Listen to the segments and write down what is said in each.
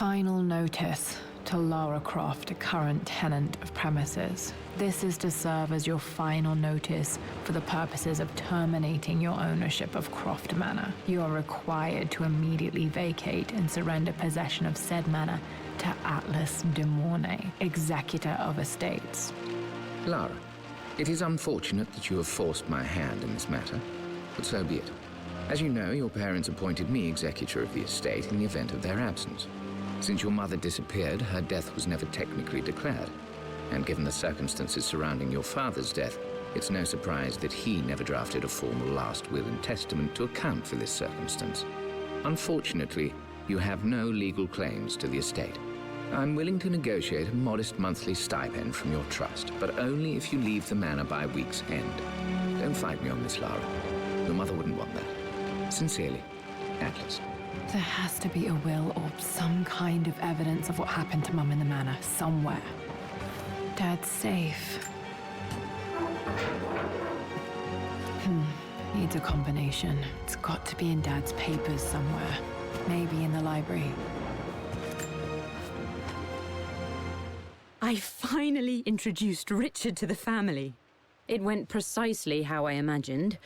Final notice to Lara Croft, a current tenant of premises. This is to serve as your final notice for the purposes of terminating your ownership of Croft Manor. You are required to immediately vacate and surrender possession of said manor to Atlas de Mornay, executor of estates. Lara, it is unfortunate that you have forced my hand in this matter, but so be it. As you know, your parents appointed me executor of the estate in the event of their absence. Since your mother disappeared, her death was never technically declared. And given the circumstances surrounding your father's death, it's no surprise that he never drafted a formal last will and testament to account for this circumstance. Unfortunately, you have no legal claims to the estate. I'm willing to negotiate a modest monthly stipend from your trust, but only if you leave the manor by week's end. Don't fight me on this, Lara. Your mother wouldn't want that. Sincerely, Atlas. There has to be a will or some kind of evidence of what happened to Mum in the manor somewhere. Dad's safe. Needs a combination. It's got to be in Dad's papers somewhere. Maybe in the library. I finally introduced Richard to the family. It went precisely how I imagined.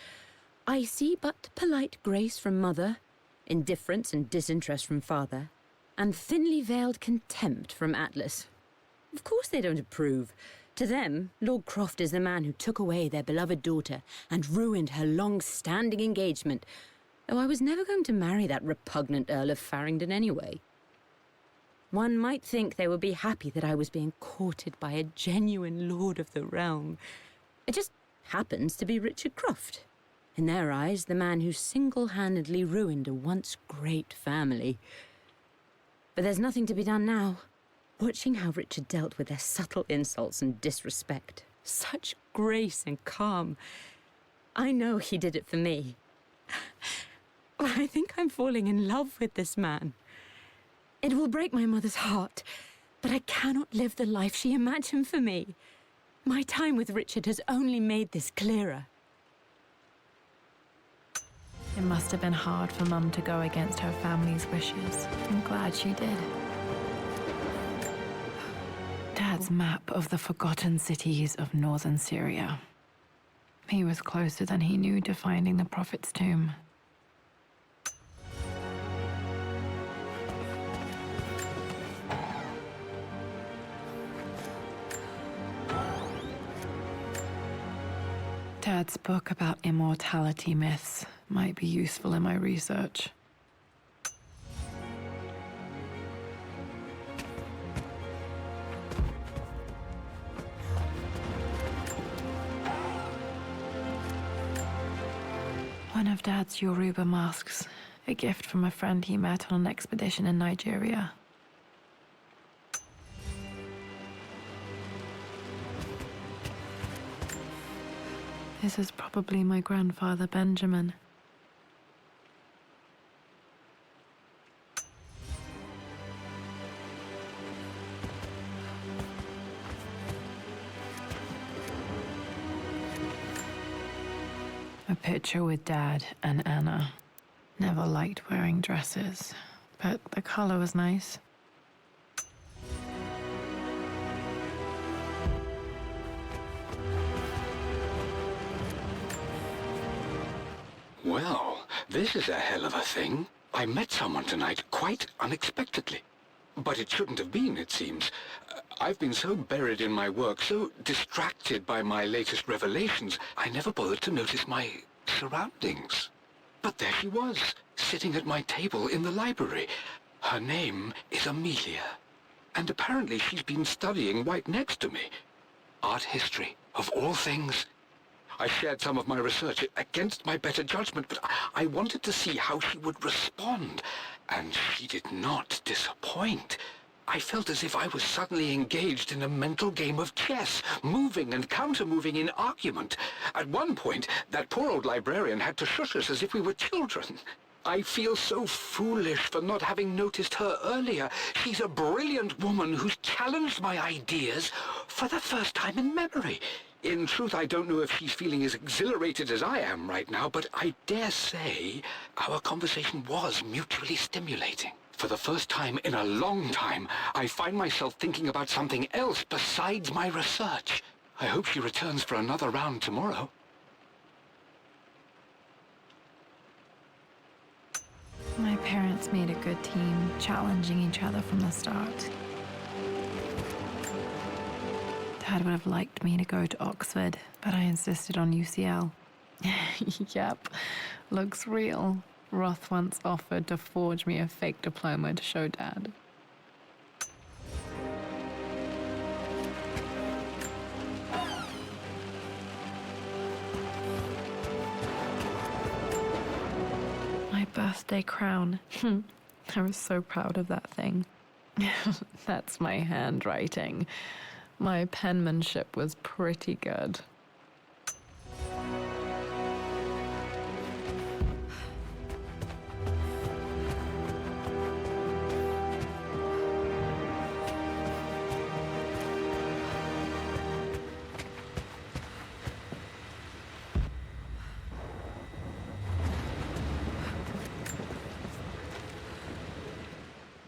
I see but polite grace from Mother, indifference and disinterest from Father, and thinly veiled contempt from Atlas. Of course they don't approve. To them, Lord Croft is the man who took away their beloved daughter and ruined her long-standing engagement, though I was never going to marry that repugnant Earl of Farringdon anyway. One might think they would be happy that I was being courted by a genuine lord of the realm. It just happens to be Richard Croft. In their eyes, the man who single-handedly ruined a once great family. But there's nothing to be done now. Watching how Richard dealt with their subtle insults and disrespect. Such grace and calm. I know he did it for me. I think I'm falling in love with this man. It will break my mother's heart, but I cannot live the life she imagined for me. My time with Richard has only made this clearer. It must have been hard for Mum to go against her family's wishes. I'm glad she did. Dad's map of the forgotten cities of northern Syria. He was closer than he knew to finding the Prophet's tomb. Dad's book about immortality myths might be useful in my research. One of Dad's Yoruba masks, a gift from a friend he met on an expedition in Nigeria. This is probably my grandfather, Benjamin. A picture with Dad and Anna. Never liked wearing dresses, but the color was nice. Well, this is a hell of a thing. I met someone tonight quite unexpectedly. But it shouldn't have been, it seems. I've been so buried in my work, so distracted by my latest revelations, I never bothered to notice my surroundings. But there she was, sitting at my table in the library. Her name is Amelia. And apparently she's been studying right next to me. Art history, of all things. I shared some of my research against my better judgment, but I wanted to see how she would respond. And she did not disappoint. I felt as if I was suddenly engaged in a mental game of chess, moving and counter-moving in argument. At one point, that poor old librarian had to shush us as if we were children. I feel so foolish for not having noticed her earlier. She's a brilliant woman who's challenged my ideas for the first time in memory. In truth, I don't know if she's feeling as exhilarated as I am right now, but I dare say our conversation was mutually stimulating. For the first time in a long time, I find myself thinking about something else besides my research. I hope she returns for another round tomorrow. My parents made a good team, challenging each other from the start. Dad would have liked me to go to Oxford, but I insisted on UCL. Yep, looks real. Roth once offered to forge me a fake diploma to show Dad. My birthday crown. I was so proud of that thing. That's my handwriting. My penmanship was pretty good.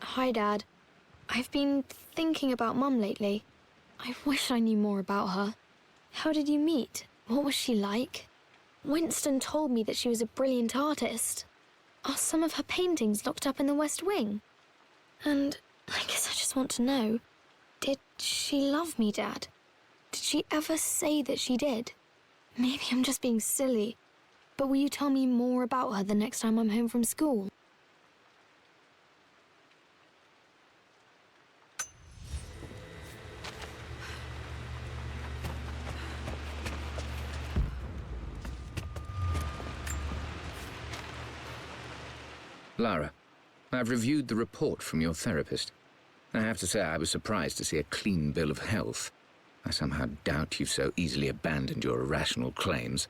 Hi, Dad. I've been thinking about Mum lately. I wish I knew more about her. How did you meet? What was she like? Winston told me that she was a brilliant artist. Are some of her paintings locked up in the West Wing? And I guess I just want to know, did she love me, Dad? Did she ever say that she did? Maybe I'm just being silly, but will you tell me more about her the next time I'm home from school? Lara, I've reviewed the report from your therapist. I have to say I was surprised to see a clean bill of health. I somehow doubt you've so easily abandoned your irrational claims.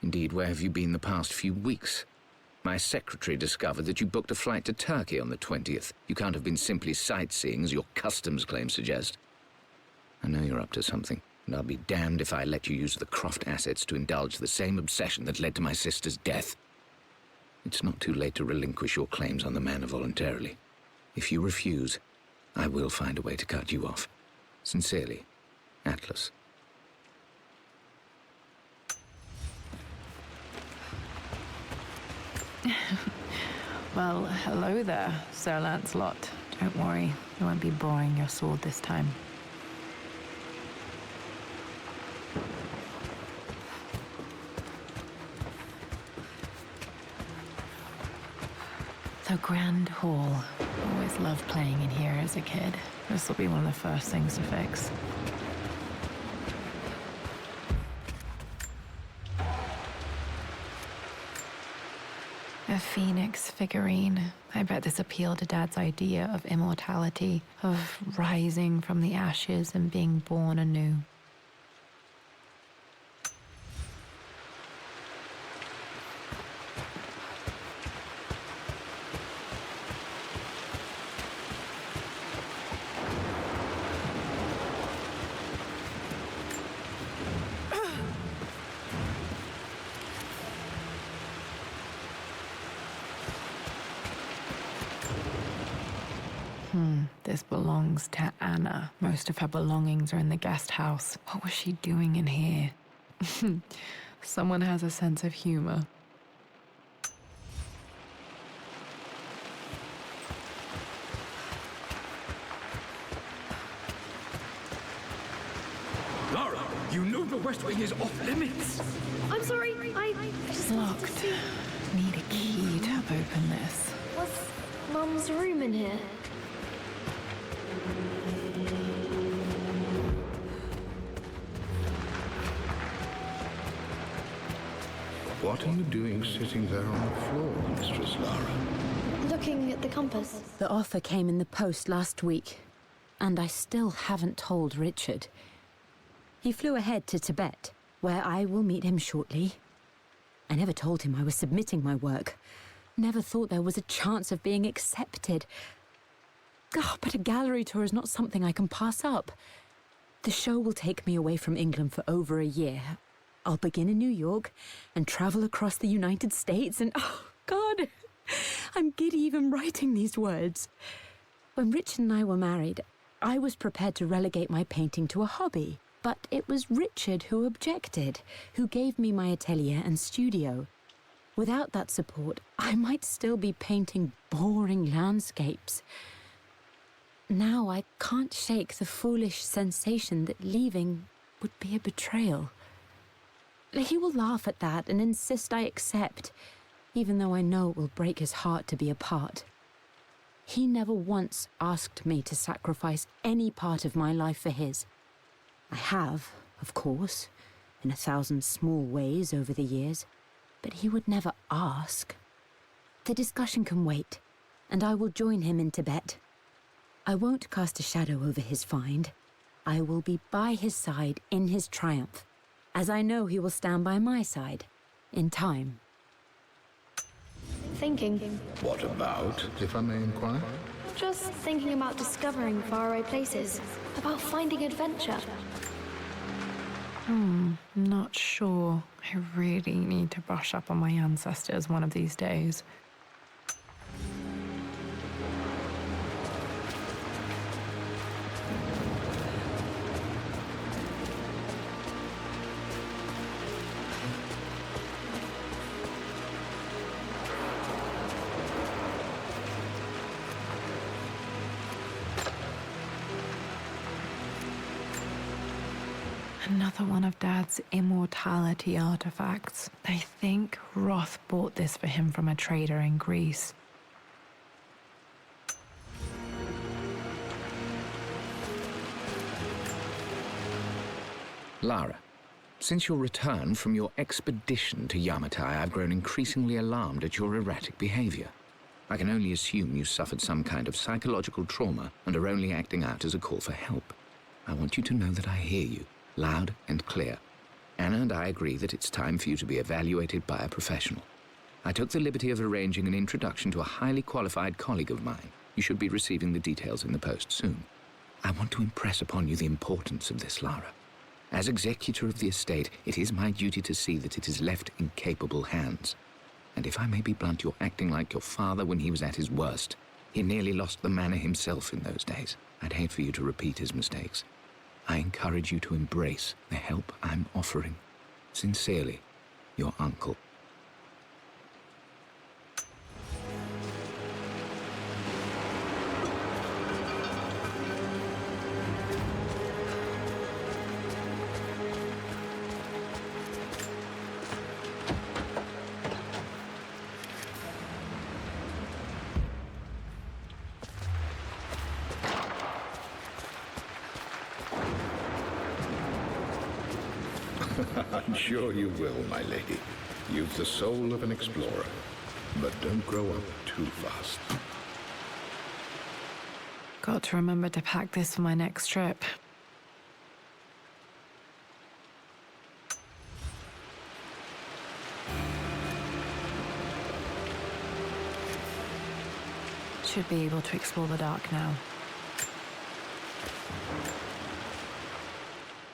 Indeed, where have you been the past few weeks? My secretary discovered that you booked a flight to Turkey on the 20th. You can't have been simply sightseeing, as your customs claims suggest. I know you're up to something, and I'll be damned if I let you use the Croft assets to indulge the same obsession that led to my sister's death. It's not too late to relinquish your claims on the manor voluntarily. If you refuse, I will find a way to cut you off. Sincerely, Atlas. Well, hello there, Sir Lancelot. Don't worry, I won't be boring your sword this time. The Grand Hall. Always loved playing in here as a kid. This will be one of the first things to fix. A phoenix figurine. I bet this appealed to Dad's idea of immortality, of rising from the ashes and being born anew. This belongs to Anna. Most of her belongings are in the guest house. What was she doing in here? Someone has a sense of humor. Lara, you know the West Wing is off limits. I'm sorry, I just wanted to Locked. see. Need a key to open this. Was Mum's room in here? What are you doing sitting there on the floor, Mistress Lara? Looking at the compass. The offer came in the post last week, and I still haven't told Richard. He flew ahead to Tibet, where I will meet him shortly. I never told him I was submitting my work. Never thought there was a chance of being accepted. But a gallery tour is not something I can pass up. The show will take me away from England for over a year. I'll begin in New York and travel across the United States and, oh, God, I'm giddy even writing these words. When Richard and I were married, I was prepared to relegate my painting to a hobby. But it was Richard who objected, who gave me my atelier and studio. Without that support, I might still be painting boring landscapes. Now I can't shake the foolish sensation that leaving would be a betrayal. He will laugh at that and insist I accept, even though I know it will break his heart to be apart. He never once asked me to sacrifice any part of my life for his. I have, of course, in 1,000 small ways over the years, but he would never ask. The discussion can wait, and I will join him in Tibet. I won't cast a shadow over his find. I will be by his side in his triumph, as I know he will stand by my side, in time. Thinking. What about, if I may inquire? Just thinking about discovering faraway places, about finding adventure. Not sure. I really need to brush up on my ancestors one of these days. Another one of Dad's immortality artifacts. I think Roth bought this for him from a trader in Greece. Lara, since your return from your expedition to Yamatai, I've grown increasingly alarmed at your erratic behavior. I can only assume you suffered some kind of psychological trauma and are only acting out as a call for help. I want you to know that I hear you, loud and clear. Anna and I agree that it's time for you to be evaluated by a professional. I took the liberty of arranging an introduction to a highly qualified colleague of mine. You should be receiving the details in the post soon. I want to impress upon you the importance of this, Lara. As executor of the estate, it is my duty to see that it is left in capable hands. And if I may be blunt, you're acting like your father when he was at his worst. He nearly lost the manor himself in those days. I'd hate for you to repeat his mistakes. I encourage you to embrace the help I'm offering. Sincerely, your uncle. I'm sure you will, my lady. You've the soul of an explorer. But don't grow up too fast. Got to remember to pack this for my next trip. Should be able to explore the dark now.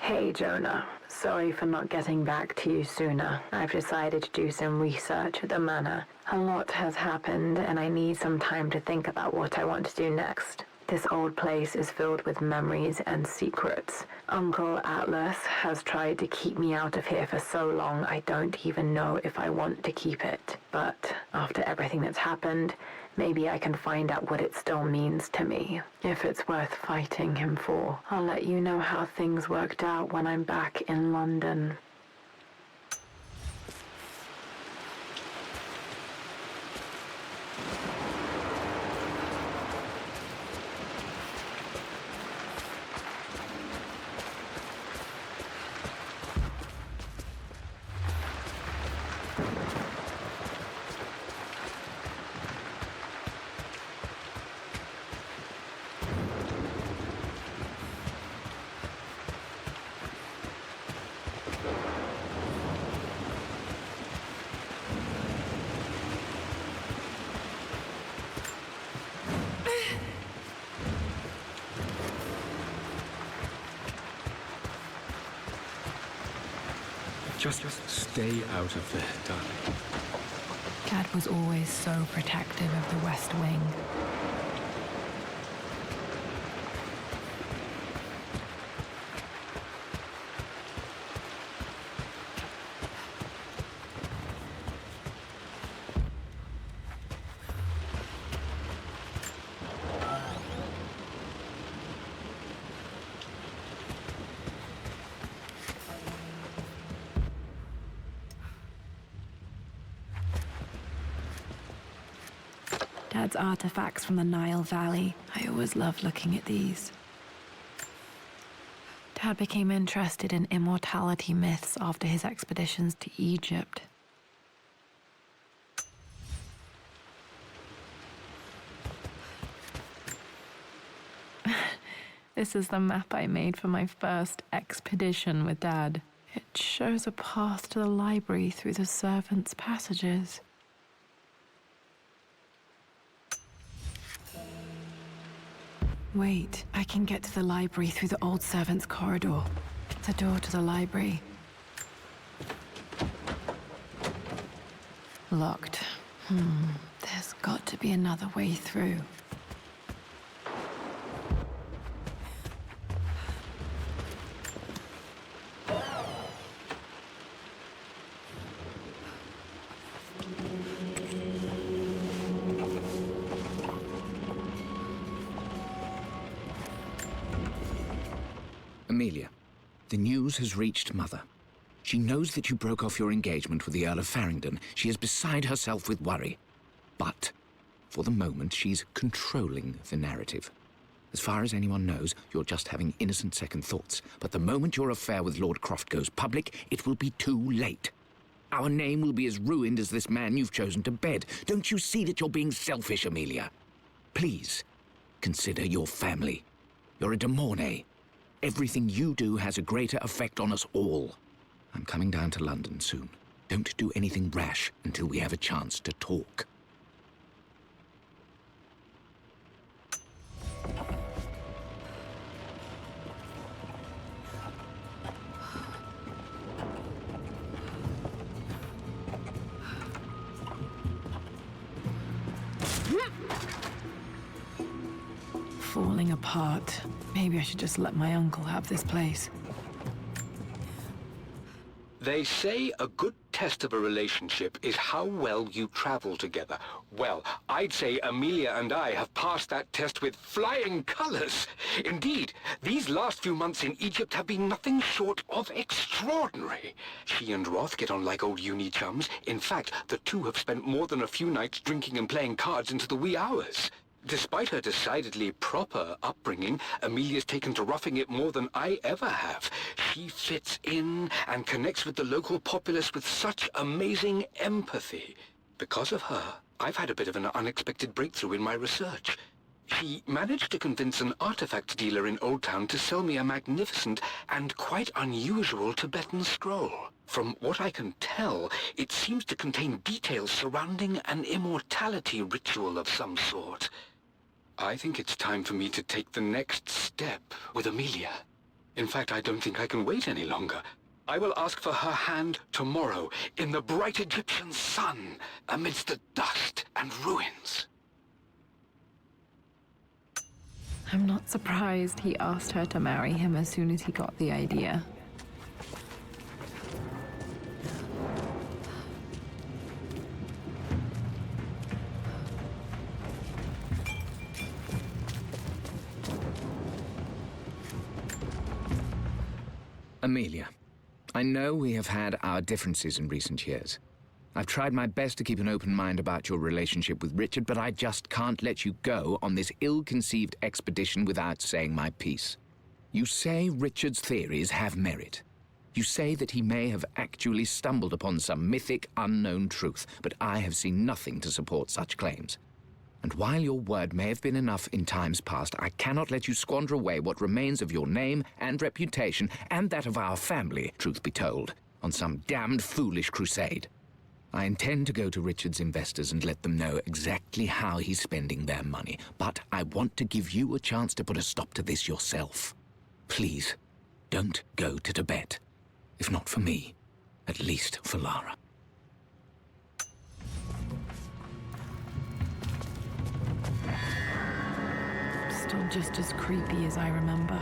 Hey, Jonah. Sorry for not getting back to you sooner. I've decided to do some research at the manor. A lot has happened, and I need some time to think about what I want to do next. This old place is filled with memories and secrets. Uncle Atlas has tried to keep me out of here for so long, I don't even know if I want to keep it. But after everything that's happened, maybe I can find out what it still means to me. If it's worth fighting him for, I'll let you know how things worked out when I'm back in London. Just stay out of there, darling. Dad was always so protective of the West Wing. Dad's artifacts from the Nile Valley. I always loved looking at these. Dad became interested in immortality myths after his expeditions to Egypt. This is the map I made for my first expedition with Dad. It shows a path to the library through the servants' passages. Wait, I can get to the library through the old servants' corridor. The door to the library. Locked. There's got to be another way through. Amelia, the news has reached Mother. She knows that you broke off your engagement with the Earl of Farringdon. She is beside herself with worry. But, for the moment, she's controlling the narrative. As far as anyone knows, you're just having innocent second thoughts. But the moment your affair with Lord Croft goes public, it will be too late. Our name will be as ruined as this man you've chosen to bed. Don't you see that you're being selfish, Amelia? Please, consider your family. You're a de Mornay. Everything you do has a greater effect on us all. I'm coming down to London soon. Don't do anything rash until we have a chance to talk. Falling apart. Maybe I should just let my uncle have this place. They say a good test of a relationship is how well you travel together. Well, I'd say Amelia and I have passed that test with flying colors. Indeed, these last few months in Egypt have been nothing short of extraordinary. She and Roth get on like old uni chums. In fact, the two have spent more than a few nights drinking and playing cards into the wee hours. Despite her decidedly proper upbringing, Amelia's taken to roughing it more than I ever have. She fits in and connects with the local populace with such amazing empathy. Because of her, I've had a bit of an unexpected breakthrough in my research. She managed to convince an artifact dealer in Old Town to sell me a magnificent and quite unusual Tibetan scroll. From what I can tell, it seems to contain details surrounding an immortality ritual of some sort. I think it's time for me to take the next step with Amelia. In fact, I don't think I can wait any longer. I will ask for her hand tomorrow in the bright Egyptian sun amidst the dust and ruins. I'm not surprised he asked her to marry him as soon as he got the idea. Amelia, I know we have had our differences in recent years. I've tried my best to keep an open mind about your relationship with Richard, but I just can't let you go on this ill-conceived expedition without saying my piece. You say Richard's theories have merit. You say that he may have actually stumbled upon some mythic, unknown truth, but I have seen nothing to support such claims. And while your word may have been enough in times past, I cannot let you squander away what remains of your name and reputation, and that of our family, truth be told, on some damned foolish crusade. I intend to go to Richard's investors and let them know exactly how he's spending their money, but I want to give you a chance to put a stop to this yourself. Please, don't go to Tibet. If not for me, at least for Lara. just as creepy as I remember.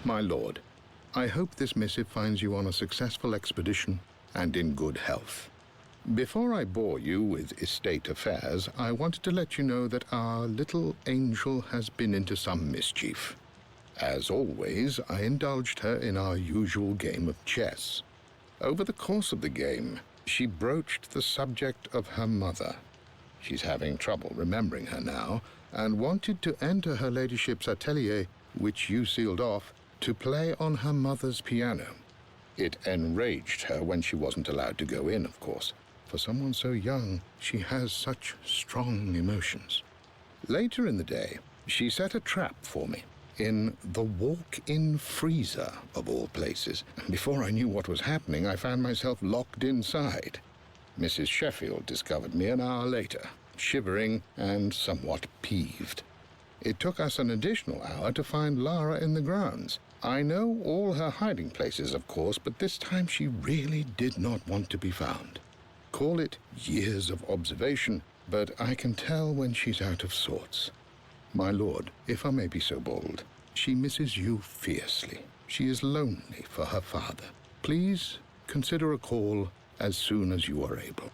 My lord, I hope this missive finds you on a successful expedition and in good health. Before I bore you with estate affairs, I wanted to let you know that our little angel has been into some mischief. As always, I indulged her in our usual game of chess. Over the course of the game, she broached the subject of her mother. She's having trouble remembering her now, and wanted to enter her ladyship's atelier, which you sealed off, to play on her mother's piano. It enraged her when she wasn't allowed to go in, of course. For someone so young, she has such strong emotions. Later in the day, she set a trap for me in the walk-in freezer, of all places. Before I knew what was happening, I found myself locked inside. Mrs. Sheffield discovered me an hour later, shivering and somewhat peeved. It took us an additional hour to find Lara in the grounds. I know all her hiding places, of course, but this time she really did not want to be found. Call it years of observation, but I can tell when she's out of sorts. My lord, if I may be so bold, she misses you fiercely. She is lonely for her father. Please consider a call as soon as you are able.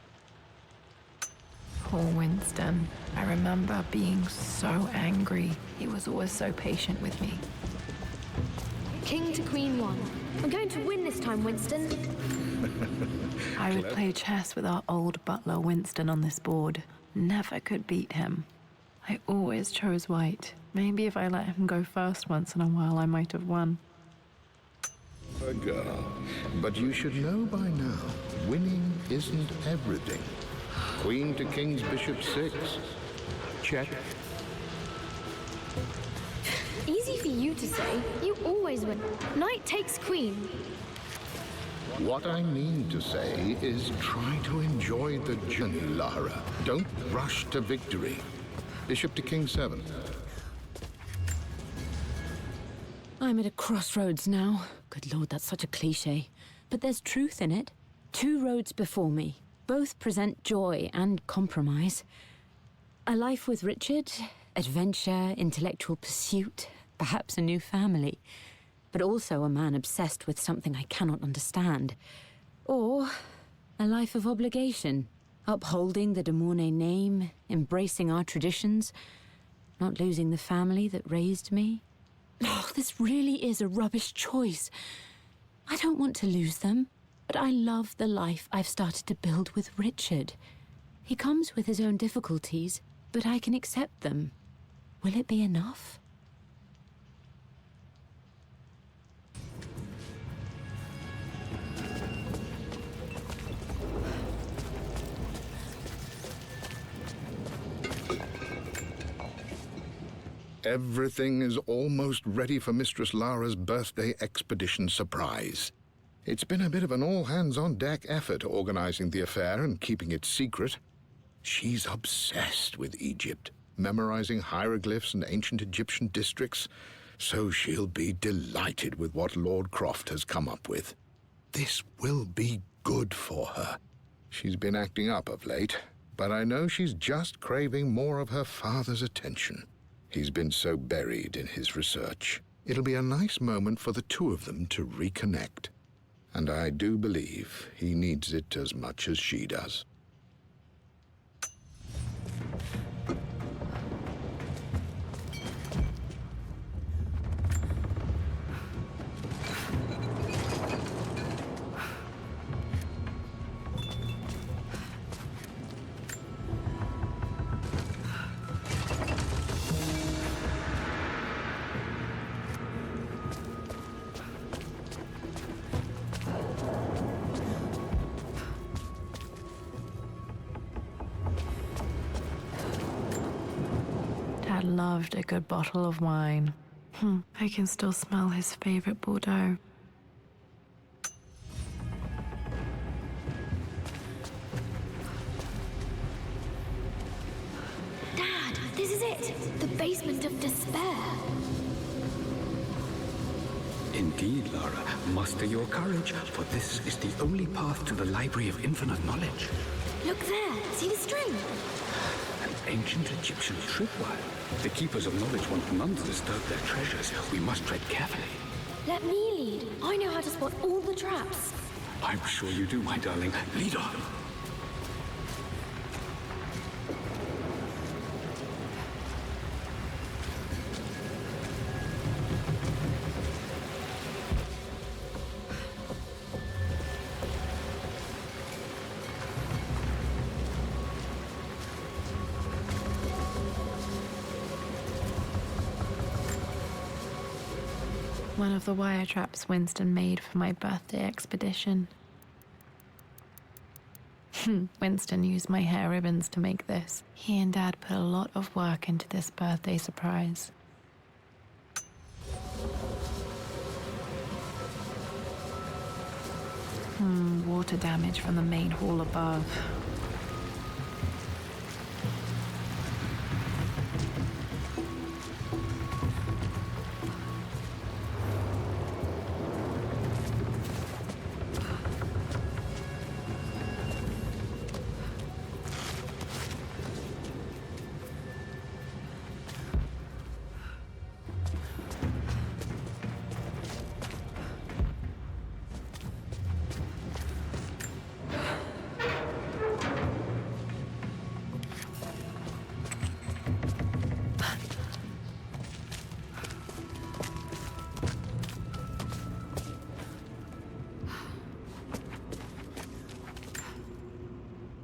Poor Winston. I remember being so angry. He was always so patient with me. King to Queen 1. I'm going to win this time, Winston. I would play chess with our old butler Winston on this board. Never could beat him. I always chose white. Maybe if I let him go first once in a while, I might have won. A girl. But you should know by now, winning isn't everything. Queen to King's Bishop 6. Check. Easy for you to say. You always win. Knight takes queen. What I mean to say is try to enjoy the journey, Lara. Don't rush to victory. Bishop to King 7. I'm at a crossroads now. Good Lord, that's such a cliché. But there's truth in it. 2 roads before me. Both present joy and compromise. A life with Richard, adventure, intellectual pursuit, perhaps a new family. But also a man obsessed with something I cannot understand. Or a life of obligation, upholding the de Mornay name, embracing our traditions, not losing the family that raised me. Oh, this really is a rubbish choice. I don't want to lose them, but I love the life I've started to build with Richard. He comes with his own difficulties, but I can accept them. Will it be enough? Everything is almost ready for Mistress Lara's birthday expedition surprise. It's been a bit of an all-hands-on-deck effort organizing the affair and keeping it secret. She's obsessed with Egypt, memorizing hieroglyphs and ancient Egyptian districts, so she'll be delighted with what Lord Croft has come up with. This will be good for her. She's been acting up of late, but I know she's just craving more of her father's attention. He's been so buried in his research. It'll be a nice moment for the two of them to reconnect. And I do believe he needs it as much as she does. Dad loved a good bottle of wine. I can still smell his favorite Bordeaux. Dad, this is it! The basement of despair! Indeed, Lara. Muster your courage, for this is the only path to the Library of Infinite Knowledge. Look there! See the string? An ancient Egyptian tripwire. The Keepers of Knowledge want none to disturb their treasures. We must tread carefully. Let me lead. I know how to spot all the traps. I'm sure you do, my darling. Lead on. One of the wire traps Winston made for my birthday expedition. Winston used my hair ribbons to make this. He and Dad put a lot of work into this birthday surprise. Water damage from the main hall above.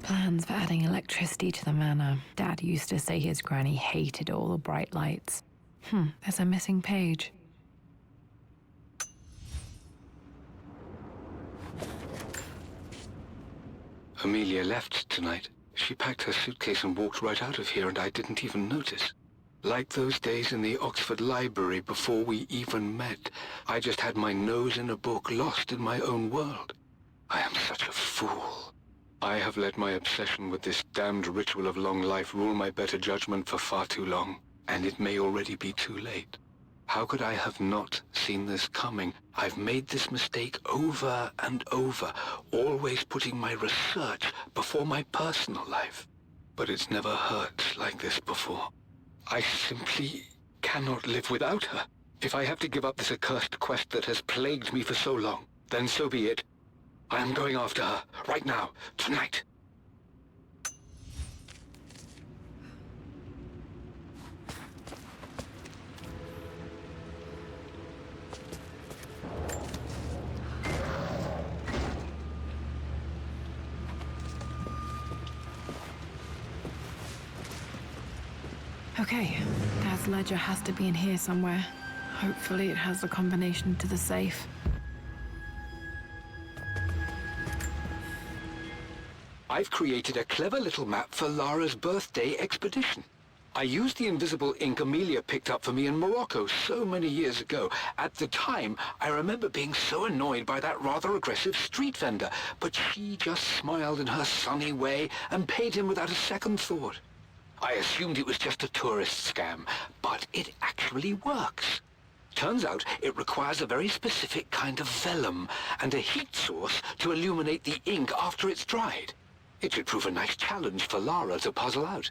Plans for adding electricity to the manor. Dad used to say his granny hated all the bright lights. There's a missing page. Amelia left tonight. She packed her suitcase and walked right out of here, and I didn't even notice. Like those days in the Oxford Library before we even met, I just had my nose in a book, lost in my own world. I am such a fool. I have let my obsession with this damned ritual of long life rule my better judgment for far too long, and it may already be too late. How could I have not seen this coming? I've made this mistake over and over, always putting my research before my personal life. But it's never hurt like this before. I simply cannot live without her. If I have to give up this accursed quest that has plagued me for so long, then so be it. I am going after her, right now, tonight. Okay, Dad's ledger has to be in here somewhere. Hopefully it has the combination to the safe. I've created a clever little map for Lara's birthday expedition. I used the invisible ink Amelia picked up for me in Morocco so many years ago. At the time, I remember being so annoyed by that rather aggressive street vendor, but she just smiled in her sunny way and paid him without a second thought. I assumed it was just a tourist scam, but it actually works. Turns out it requires a very specific kind of vellum and a heat source to illuminate the ink after it's dried. It should prove a nice challenge for Lara to puzzle out.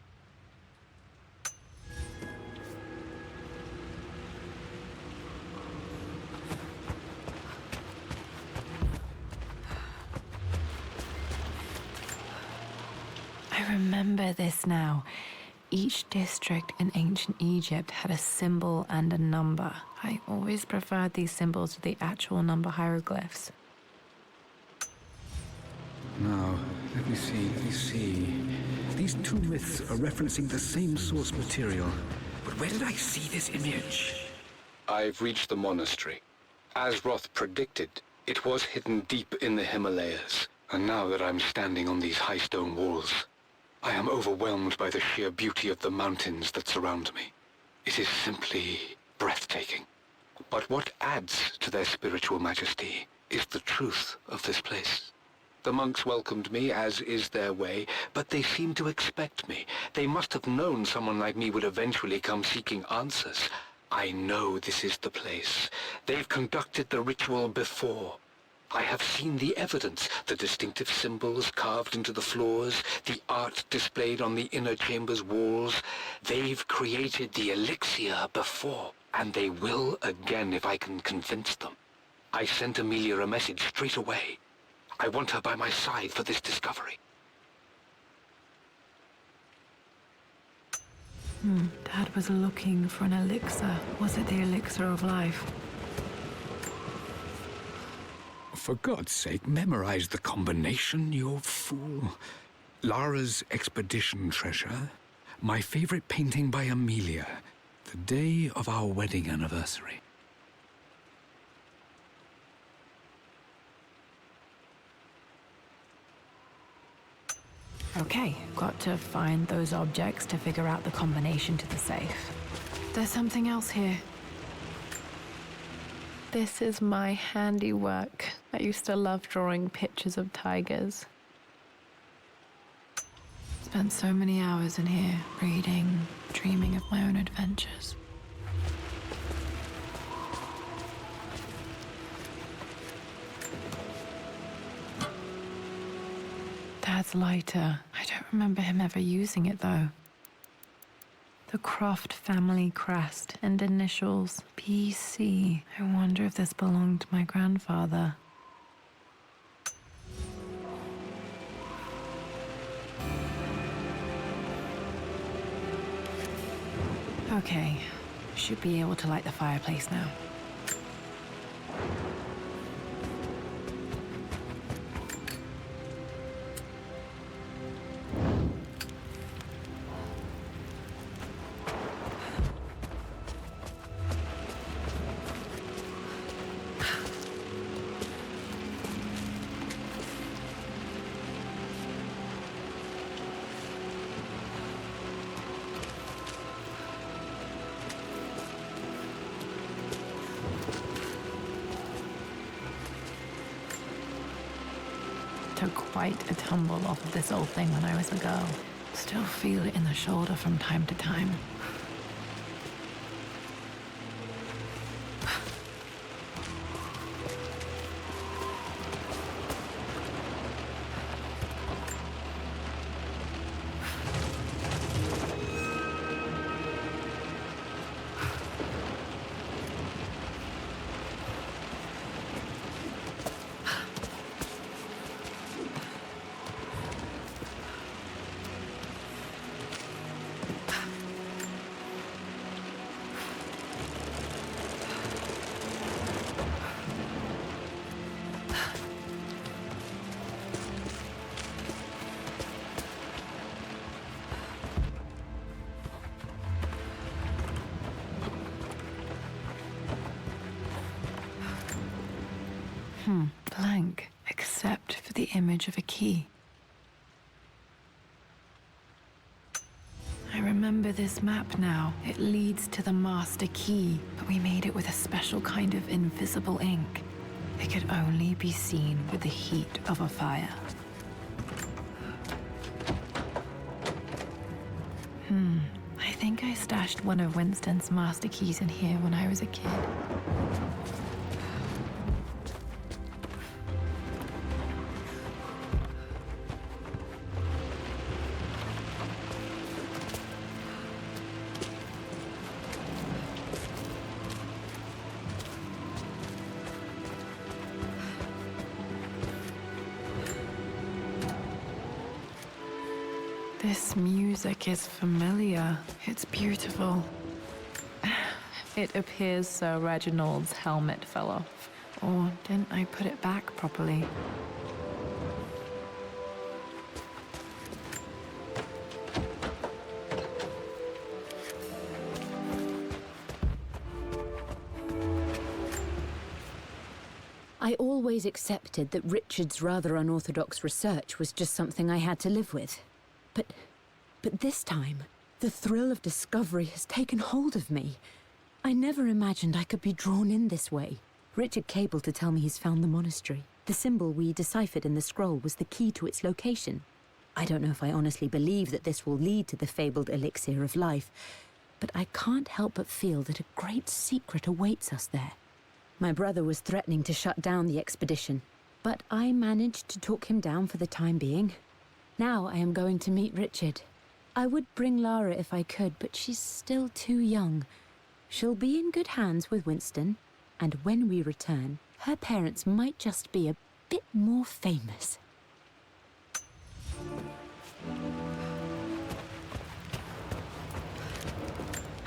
I remember this now. Each district in ancient Egypt had a symbol and a number. I always preferred these symbols to the actual number hieroglyphs. Now, let me see. These two myths are referencing the same source material. But where did I see this image? I've reached the monastery. As Roth predicted, it was hidden deep in the Himalayas. And now that I'm standing on these high stone walls, I am overwhelmed by the sheer beauty of the mountains that surround me. It is simply breathtaking. But what adds to their spiritual majesty is the truth of this place. The monks welcomed me, as is their way, but they seemed to expect me. They must have known someone like me would eventually come seeking answers. I know this is the place. They've conducted the ritual before. I have seen the evidence, the distinctive symbols carved into the floors, the art displayed on the inner chamber's walls. They've created the elixir before, and they will again if I can convince them. I sent Amelia a message straight away. I want her by my side for this discovery. Dad was looking for an elixir. Was it the elixir of life? For God's sake, memorize the combination, you fool. Lara's expedition treasure. My favorite painting by Amelia. The day of our wedding anniversary. Okay, got to find those objects to figure out the combination to the safe. There's something else here. This is my handiwork. I used to love drawing pictures of tigers. Spent so many hours in here, reading, dreaming of my own adventures. Dad's lighter. I don't remember him ever using it, though. The Croft family crest and initials, PC. I wonder if this belonged to my grandfather. Okay, should be able to light the fireplace now. Took quite a tumble off of this old thing when I was a girl. Still feel it in the shoulder from time to time. Blank, except for the image of a key. I remember this map now. It leads to the master key, but we made it with a special kind of invisible ink. It could only be seen with the heat of a fire. I think I stashed one of Winston's master keys in here when I was a kid. This music is familiar. It's beautiful. It appears Sir Reginald's helmet fell off. Or didn't I put it back properly? I always accepted that Richard's rather unorthodox research was just something I had to live with. But this time, the thrill of discovery has taken hold of me. I never imagined I could be drawn in this way. Richard cabled to tell me he's found the monastery. The symbol we deciphered in the scroll was the key to its location. I don't know if I honestly believe that this will lead to the fabled elixir of life, but I can't help but feel that a great secret awaits us there. My brother was threatening to shut down the expedition, but I managed to talk him down for the time being. Now I am going to meet Richard. I would bring Lara if I could, but she's still too young. She'll be in good hands with Winston, and when we return, her parents might just be a bit more famous.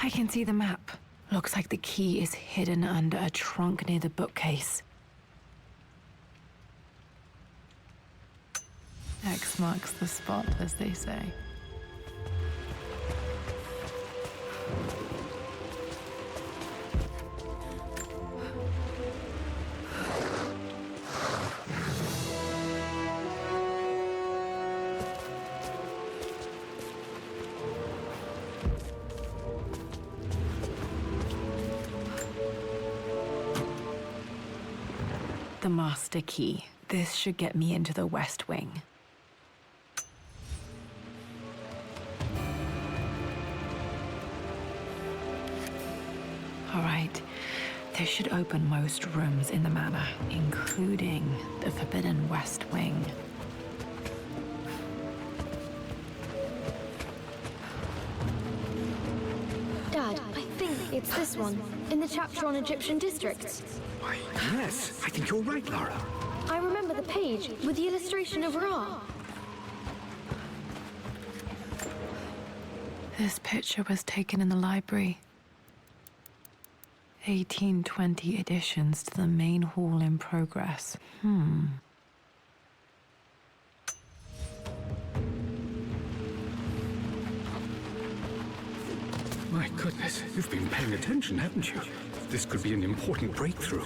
I can see the map. Looks like the key is hidden under a trunk near the bookcase. X marks the spot, as they say. The master key. This should get me into the West Wing. All right. This should open most rooms in the manor, including the Forbidden West Wing. Dad, I think it's this one, in the chapter on Egyptian districts. Why, yes, I think you're right, Lara. I remember the page with the illustration of Ra. This picture was taken in the library. 1820 additions to the main hall in progress. My goodness, you've been paying attention, haven't you? This could be an important breakthrough.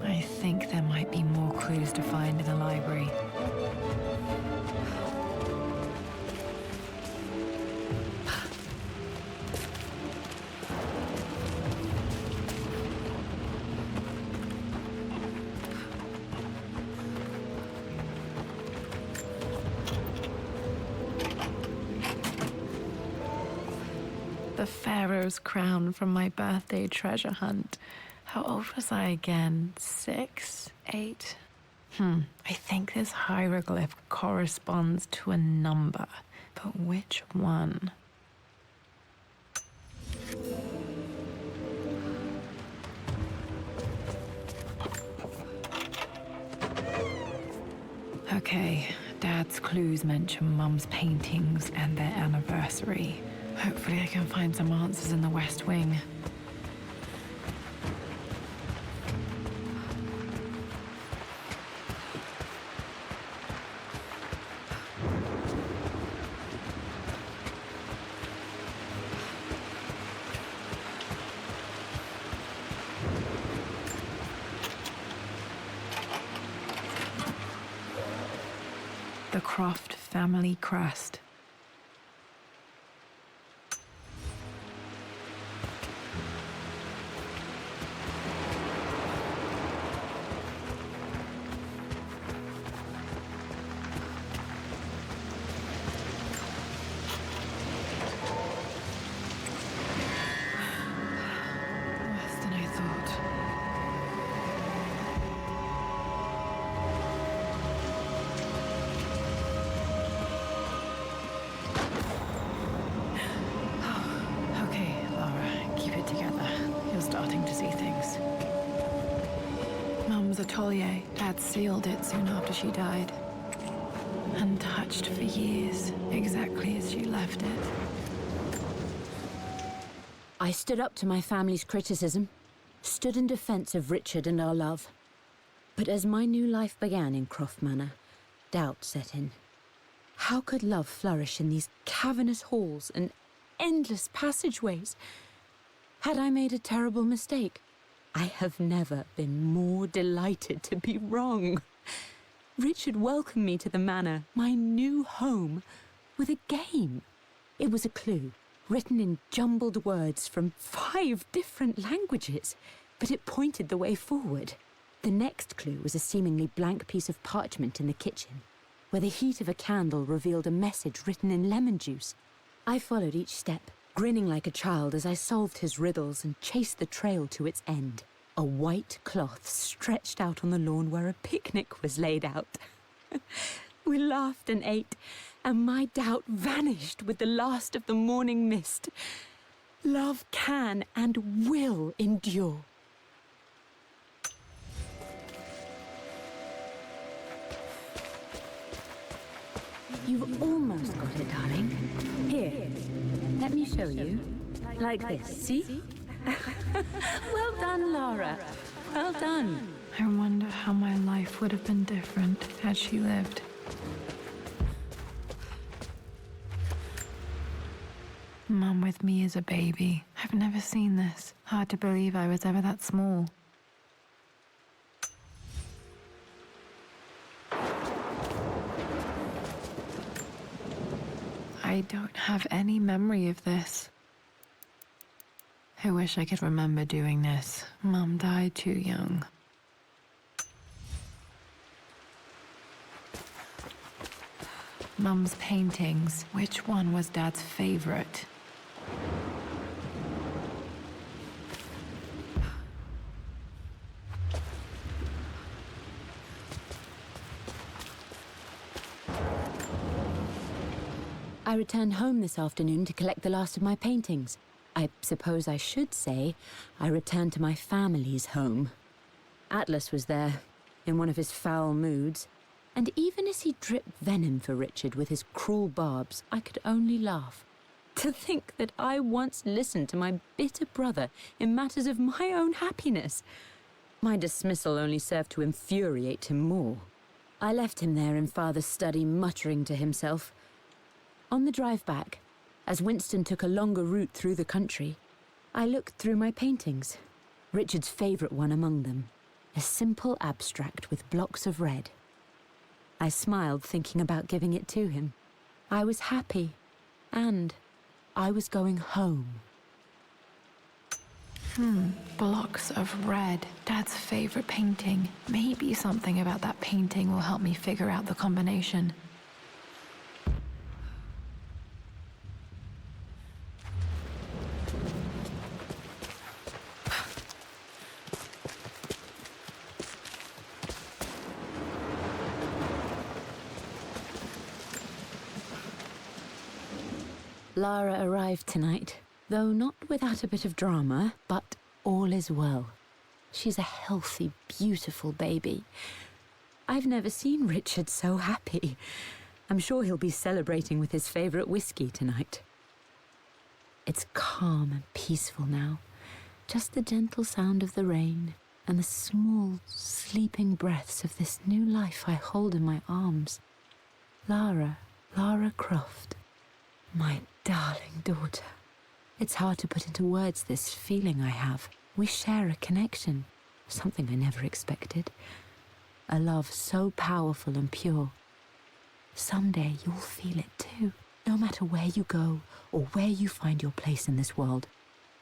I think there might be more clues to find in the library. The Pharaoh's crown from my birthday treasure hunt. How old was I again? 6? 8? I think this hieroglyph corresponds to a number, but which one? Okay, Dad's clues mention Mum's paintings and their anniversary. Hopefully I can find some answers in the West Wing. The Croft family crest. Worse than I thought. Okay, Lara, keep it together. You're starting to see things. Mum's atelier. Dad sealed it soon after she died. Untouched for years, exactly as she left it. I stood up to my family's criticism, stood in defense of Richard and our love. But as my new life began in Croft Manor, doubt set in. How could love flourish in these cavernous halls and endless passageways? Had I made a terrible mistake? I have never been more delighted to be wrong. Richard welcomed me to the manor, my new home, with a game. It was a clue, written in jumbled words from 5 different languages, but it pointed the way forward. The next clue was a seemingly blank piece of parchment in the kitchen, where the heat of a candle revealed a message written in lemon juice. I followed each step, grinning like a child as I solved his riddles and chased the trail to its end. A white cloth stretched out on the lawn where a picnic was laid out. We laughed and ate, and my doubt vanished with the last of the morning mist. Love can and will endure. You've almost got it, darling. Here, let me show you. Like this, see? Well done, Lara. Well done. I wonder how my life would have been different had she lived. Mum with me as a baby. I've never seen this. Hard to believe I was ever that small. I don't have any memory of this. I wish I could remember doing this. Mum died too young. Mum's paintings. Which one was Dad's favorite? I returned home this afternoon to collect the last of my paintings. I suppose I should say I returned to my family's home. Atlas was there, in one of his foul moods, and even as he dripped venom for Richard with his cruel barbs, I could only laugh. To think that I once listened to my bitter brother in matters of my own happiness. My dismissal only served to infuriate him more. I left him there in Father's study, muttering to himself. On the drive back, as Winston took a longer route through the country, I looked through my paintings, Richard's favourite one among them, a simple abstract with blocks of red. I smiled, thinking about giving it to him. I was happy, and I was going home. Blocks of red. Dad's favorite painting. Maybe something about that painting will help me figure out the combination. Lara arrived tonight, though not without a bit of drama, but all is well. She's a healthy, beautiful baby. I've never seen Richard so happy. I'm sure he'll be celebrating with his favourite whiskey tonight. It's calm and peaceful now, just the gentle sound of the rain and the small, sleeping breaths of this new life I hold in my arms. Lara Croft, my darling daughter. It's hard to put into words this feeling I have. We share a connection, something I never expected. A love so powerful and pure. Someday you'll feel it too. No matter where you go or where you find your place in this world,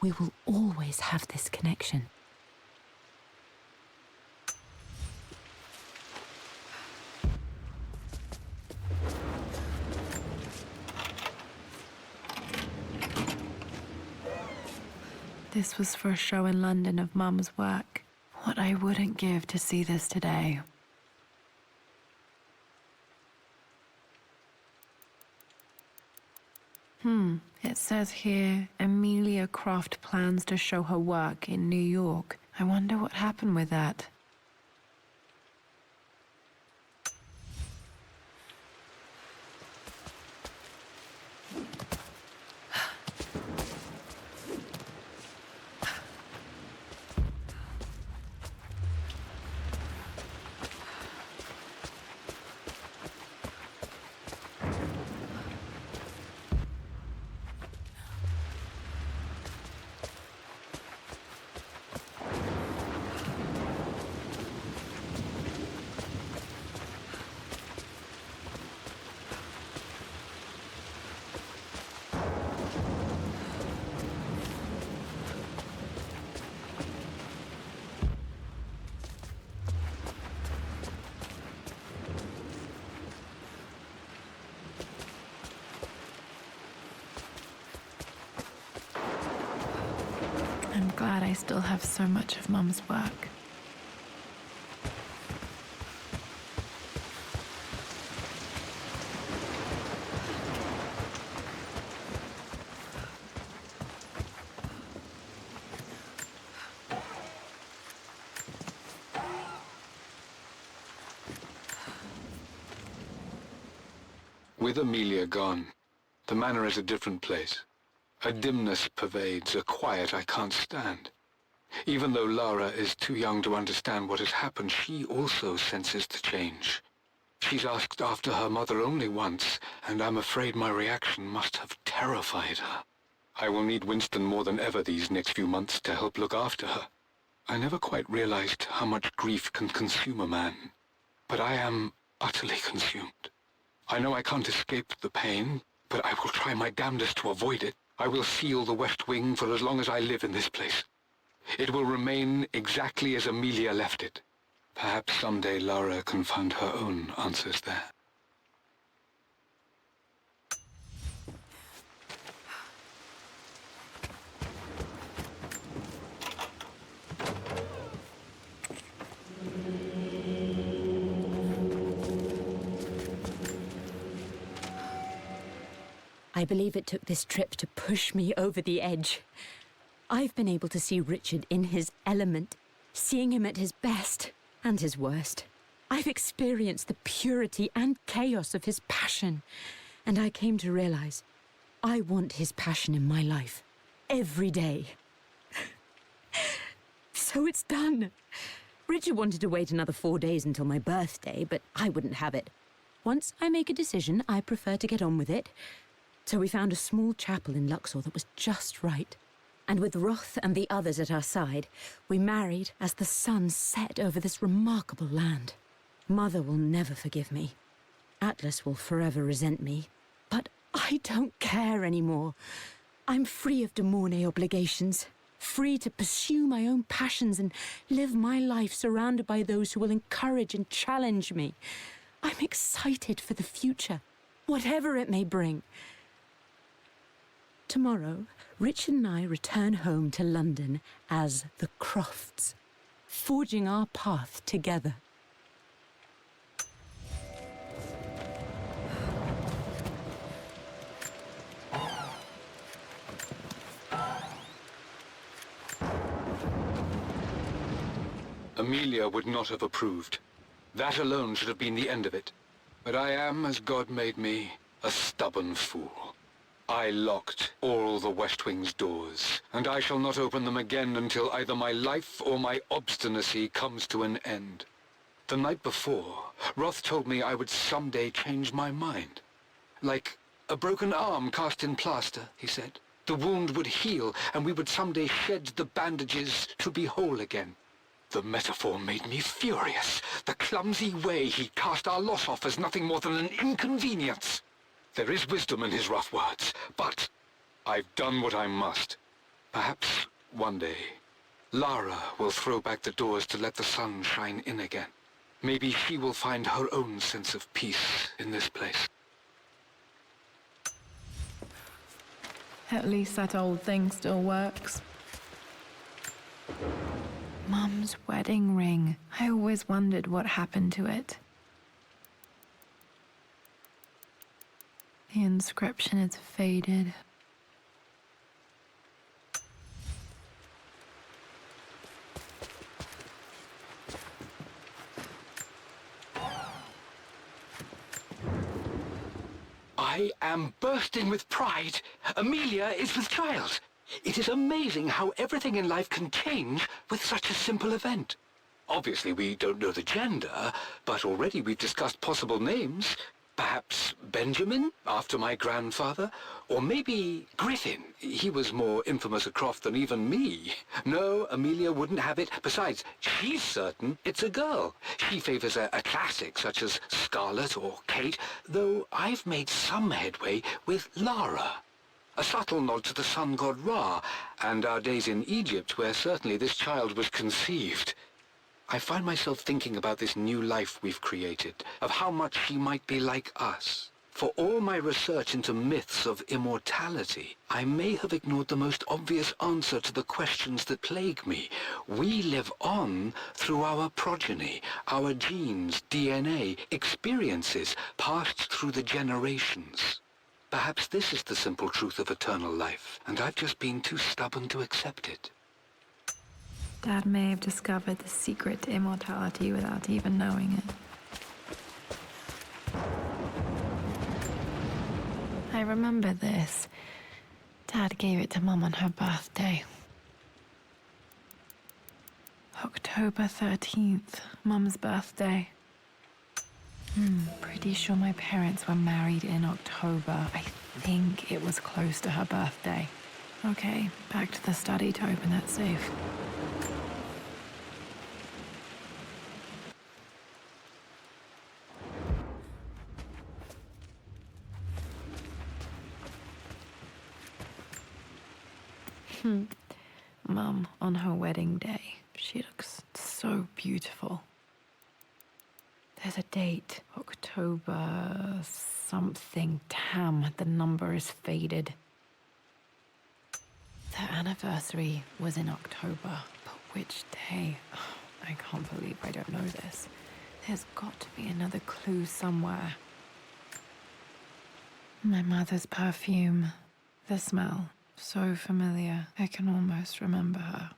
we will always have this connection. This was for a show in London of Mum's work. What I wouldn't give to see this today. It says here, Amelia Croft plans to show her work in New York. I wonder what happened with that. I'm glad I still have so much of Mum's work. With Amelia gone, the manor is a different place. A dimness pervades, a quiet I can't stand. Even though Lara is too young to understand what has happened, she also senses the change. She's asked after her mother only once, and I'm afraid my reaction must have terrified her. I will need Winston more than ever these next few months to help look after her. I never quite realized how much grief can consume a man, but I am utterly consumed. I know I can't escape the pain, but I will try my damnedest to avoid it. I will seal the West Wing for as long as I live in this place. It will remain exactly as Amelia left it. Perhaps someday Lara can find her own answers there. I believe it took this trip to push me over the edge. I've been able to see Richard in his element, seeing him at his best and his worst. I've experienced the purity and chaos of his passion, and I came to realize I want his passion in my life every day. So it's done. Richard wanted to wait another 4 days until my birthday, but I wouldn't have it. Once I make a decision, I prefer to get on with it. So we found a small chapel in Luxor that was just right. And with Roth and the others at our side, we married as the sun set over this remarkable land. Mother will never forgive me. Atlas will forever resent me. But I don't care anymore. I'm free of de Mornay obligations, free to pursue my own passions and live my life surrounded by those who will encourage and challenge me. I'm excited for the future, whatever it may bring. Tomorrow, Richard and I return home to London as the Crofts, forging our path together. Amelia would not have approved. That alone should have been the end of it. But I am, as God made me, a stubborn fool. I locked all the West Wing's doors, and I shall not open them again until either my life or my obstinacy comes to an end. The night before, Roth told me I would someday change my mind. Like a broken arm cast in plaster, he said. The wound would heal, and we would someday shed the bandages to be whole again. The metaphor made me furious. The clumsy way he cast our loss off as nothing more than an inconvenience. There is wisdom in his rough words, but I've done what I must. Perhaps one day, Lara will throw back the doors to let the sun shine in again. Maybe she will find her own sense of peace in this place. At least that old thing still works. Mum's wedding ring. I always wondered what happened to it. The inscription is faded. I am bursting with pride. Amelia is with child. It is amazing how everything in life can change with such a simple event. Obviously, we don't know the gender, but already we've discussed possible names. Perhaps Benjamin, after my grandfather? Or maybe Griffin. He was more infamous at Croft than even me. No, Amelia wouldn't have it. Besides, she's certain it's a girl. She favors a classic such as Scarlet or Kate, though I've made some headway with Lara. A subtle nod to the sun god Ra, and our days in Egypt, where certainly this child was conceived. I find myself thinking about this new life we've created, of how much she might be like us. For all my research into myths of immortality, I may have ignored the most obvious answer to the questions that plague me. We live on through our progeny, our genes, DNA, experiences passed through the generations. Perhaps this is the simple truth of eternal life, and I've just been too stubborn to accept it. Dad may have discovered the secret to immortality without even knowing it. I remember this. Dad gave it to Mum on her birthday. October 13th, Mum's birthday. Pretty sure my parents were married in October. I think it was close to her birthday. Okay, back to the study to open that safe. Mum, on her wedding day, she looks so beautiful. There's a date, October something. Damn, the number is faded. Their anniversary was in October, but which day? I can't believe I don't know this. There's got to be another clue somewhere. My mother's perfume. The smell. So familiar, I can almost remember her.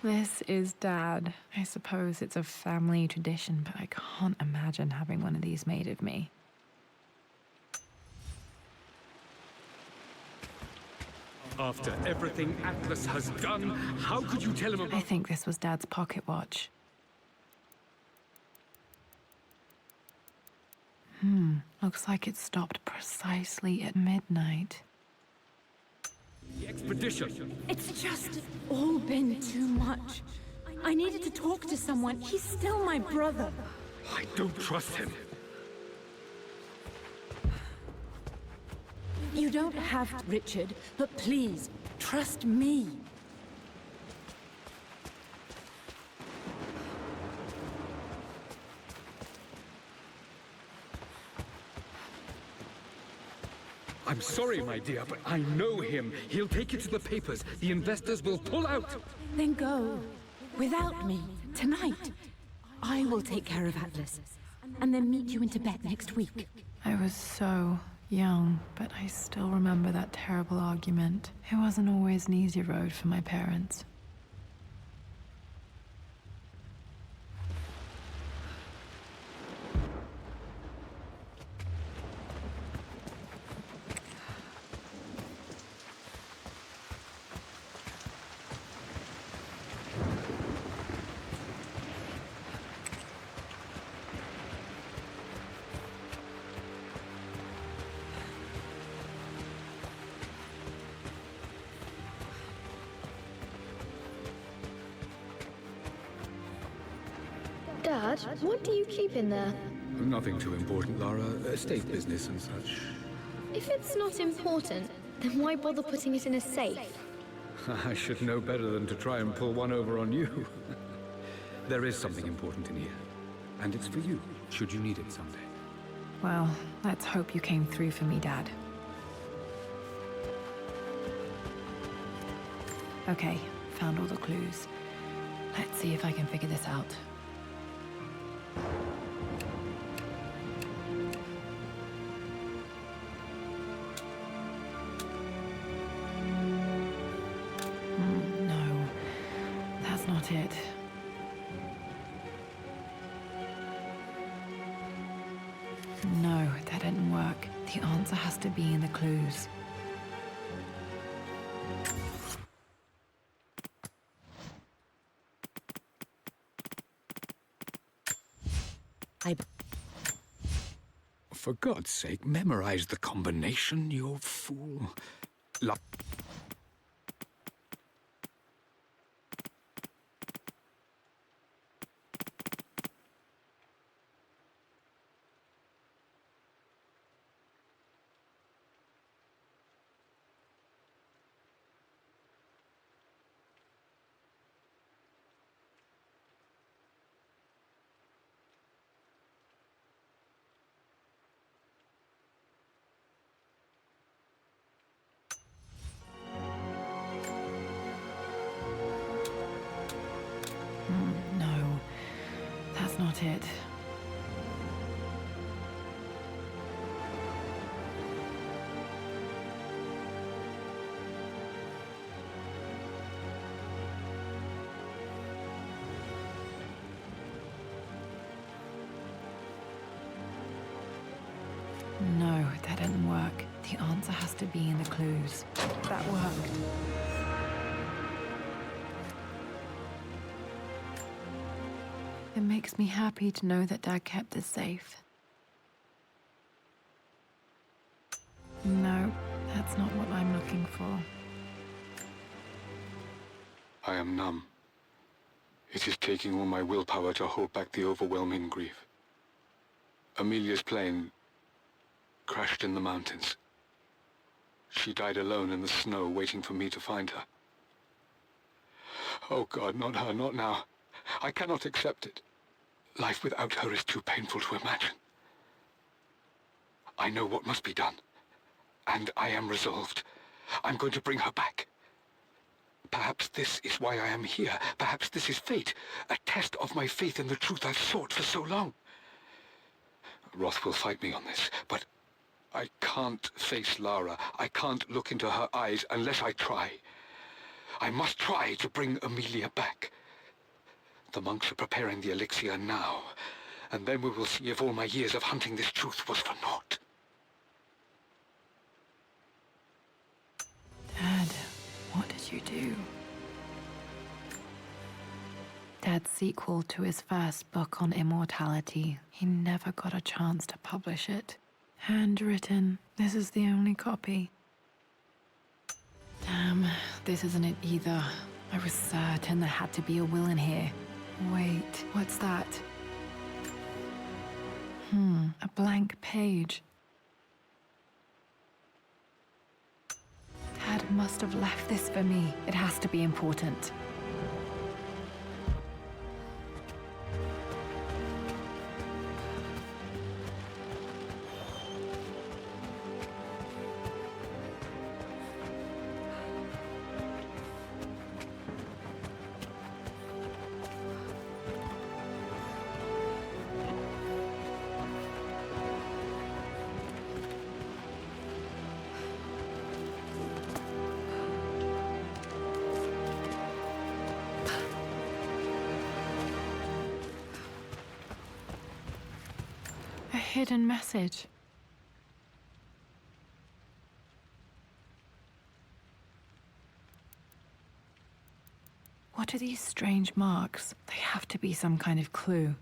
This is Dad. I suppose it's a family tradition, but I can't imagine having one of these made of me. After everything Atlas has done, how could you tell him I about... think this was Dad's pocket watch. Looks like it stopped precisely at midnight. the expedition? It's just all been too much. I needed to talk to someone. He's still my brother. I don't trust him. You don't have to, Richard, but please, trust me. I'm sorry, my dear, but I know him. He'll take it to the papers. The investors will pull out. Then go. Without me. Tonight. I will take care of Atlas. And then meet you in Tibet next week. I was so young, but I still remember that terrible argument. It wasn't always an easy road for my parents. Dad, what do you keep in there? Nothing too important, Lara. Estate business and such. If it's not important, then why bother putting it in a safe? I should know better than to try and pull one over on you. There is something important in here. And it's for you, should you need it someday. Well, let's hope you came through for me, Dad. Okay, found all the clues. Let's see if I can figure this out. No, that's not it. No, that didn't work. The answer has to be in the clues. For God's sake, memorize the combination, you fool. not it. No, that didn't work. The answer has to be in the clues. That worked. It makes me happy to know that Dad kept this safe. No, that's not what I'm looking for. I am numb. It is taking all my willpower to hold back the overwhelming grief. Amelia's plane crashed in the mountains. She died alone in the snow, waiting for me to find her. Oh God, not her, not now. I cannot accept it. Life without her is too painful to imagine. I know what must be done, and I am resolved. I'm going to bring her back. Perhaps this is why I am here. Perhaps this is fate, a test of my faith in the truth I've sought for so long. Roth will fight me on this, but I can't face Lara. I can't look into her eyes unless I try. I must try to bring Amelia back. The monks are preparing the elixir now, and then we will see if all my years of hunting this truth was for naught. Dad, what did you do? Dad's sequel to his first book on immortality. He never got a chance to publish it. Handwritten. This is the only copy. Damn, this isn't it either. I was certain there had to be a will in here. Wait, what's that? A blank page. Dad must have left this for me. It has to be important. A hidden message. What are these strange marks? They have to be some kind of clue.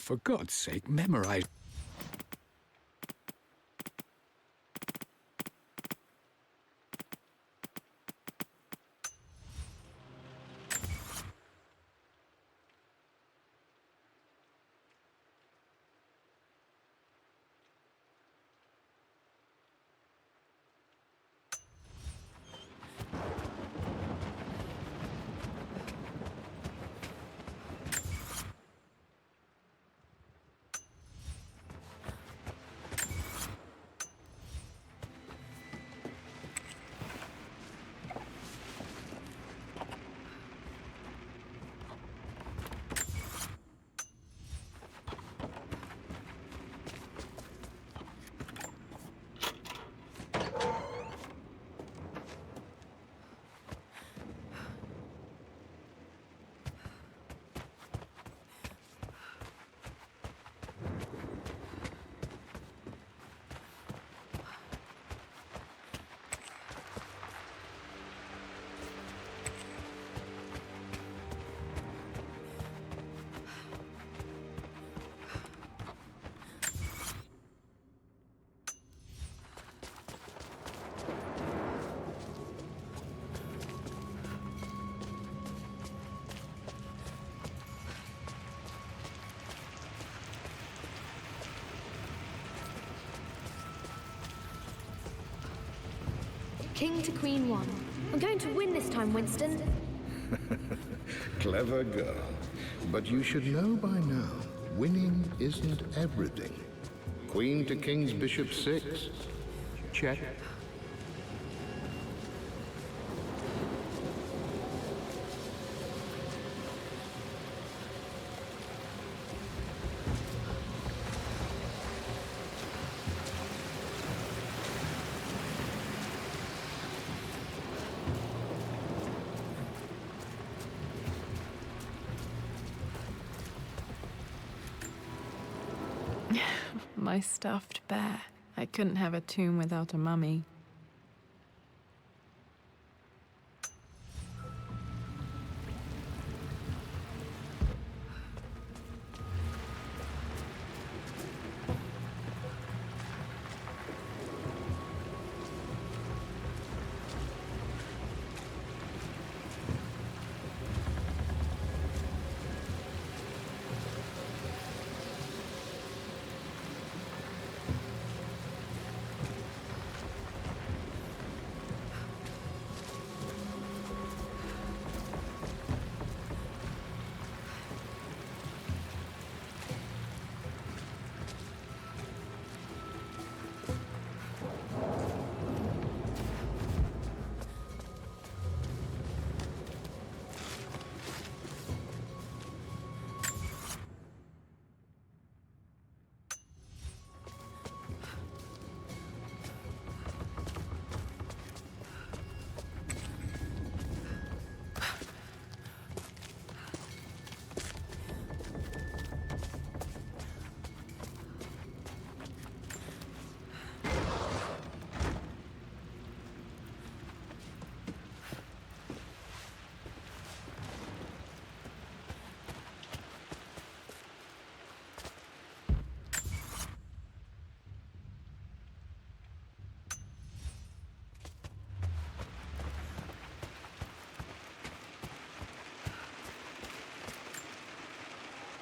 for God's sake, memorize. King to Queen 1. We're going to win this time, Winston. Clever girl. But you should know by now, winning isn't everything. Queen to King's Bishop 6. Check. My stuffed bear. I couldn't have a tomb without a mummy.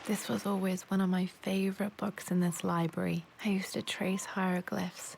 This was always one of my favorite books in this library. I used to trace hieroglyphs.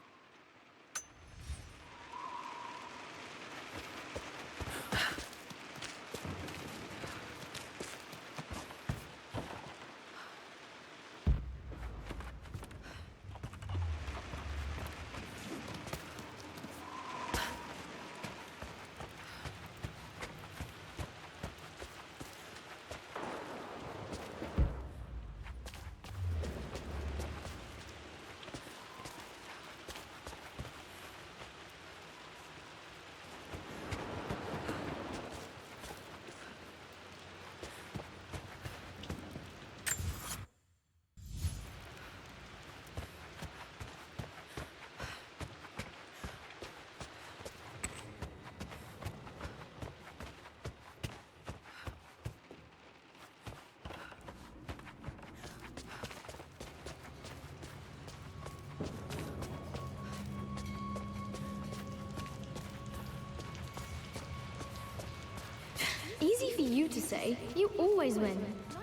you to say. You always win.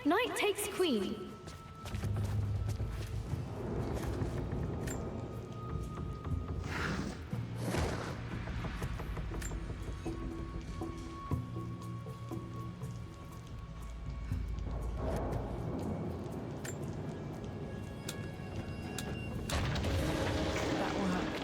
Knight takes queen. That worked.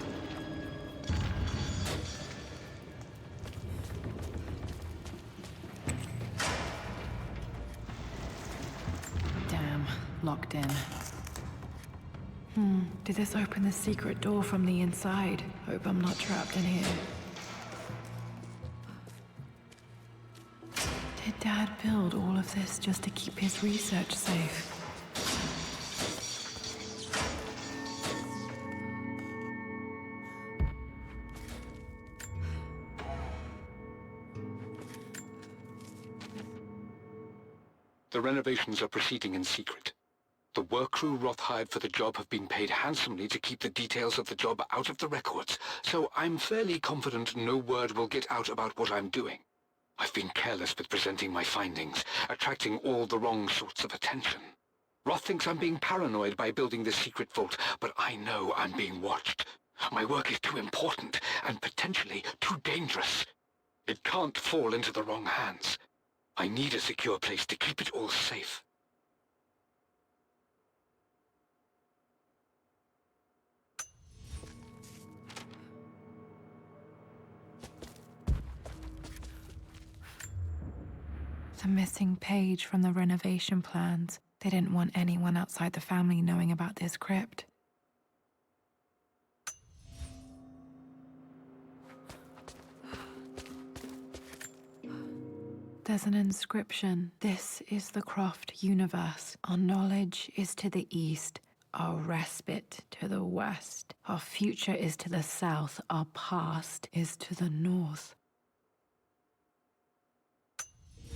Damn, locked in. Did this open the secret door from the inside? Hope I'm not trapped in here. Did Dad build all of this just to keep his research safe? The renovations are proceeding in secret. The work crew Roth hired for the job have been paid handsomely to keep the details of the job out of the records, so I'm fairly confident no word will get out about what I'm doing. I've been careless with presenting my findings, attracting all the wrong sorts of attention. Roth thinks I'm being paranoid by building this secret vault, but I know I'm being watched. My work is too important and potentially too dangerous. It can't fall into the wrong hands. I need a secure place to keep it all safe. The missing page from the renovation plans. They didn't want anyone outside the family knowing about this crypt. There's an inscription. This is the Croft universe. Our knowledge is to the east, our respite to the west. Our future is to the south, our past is to the north.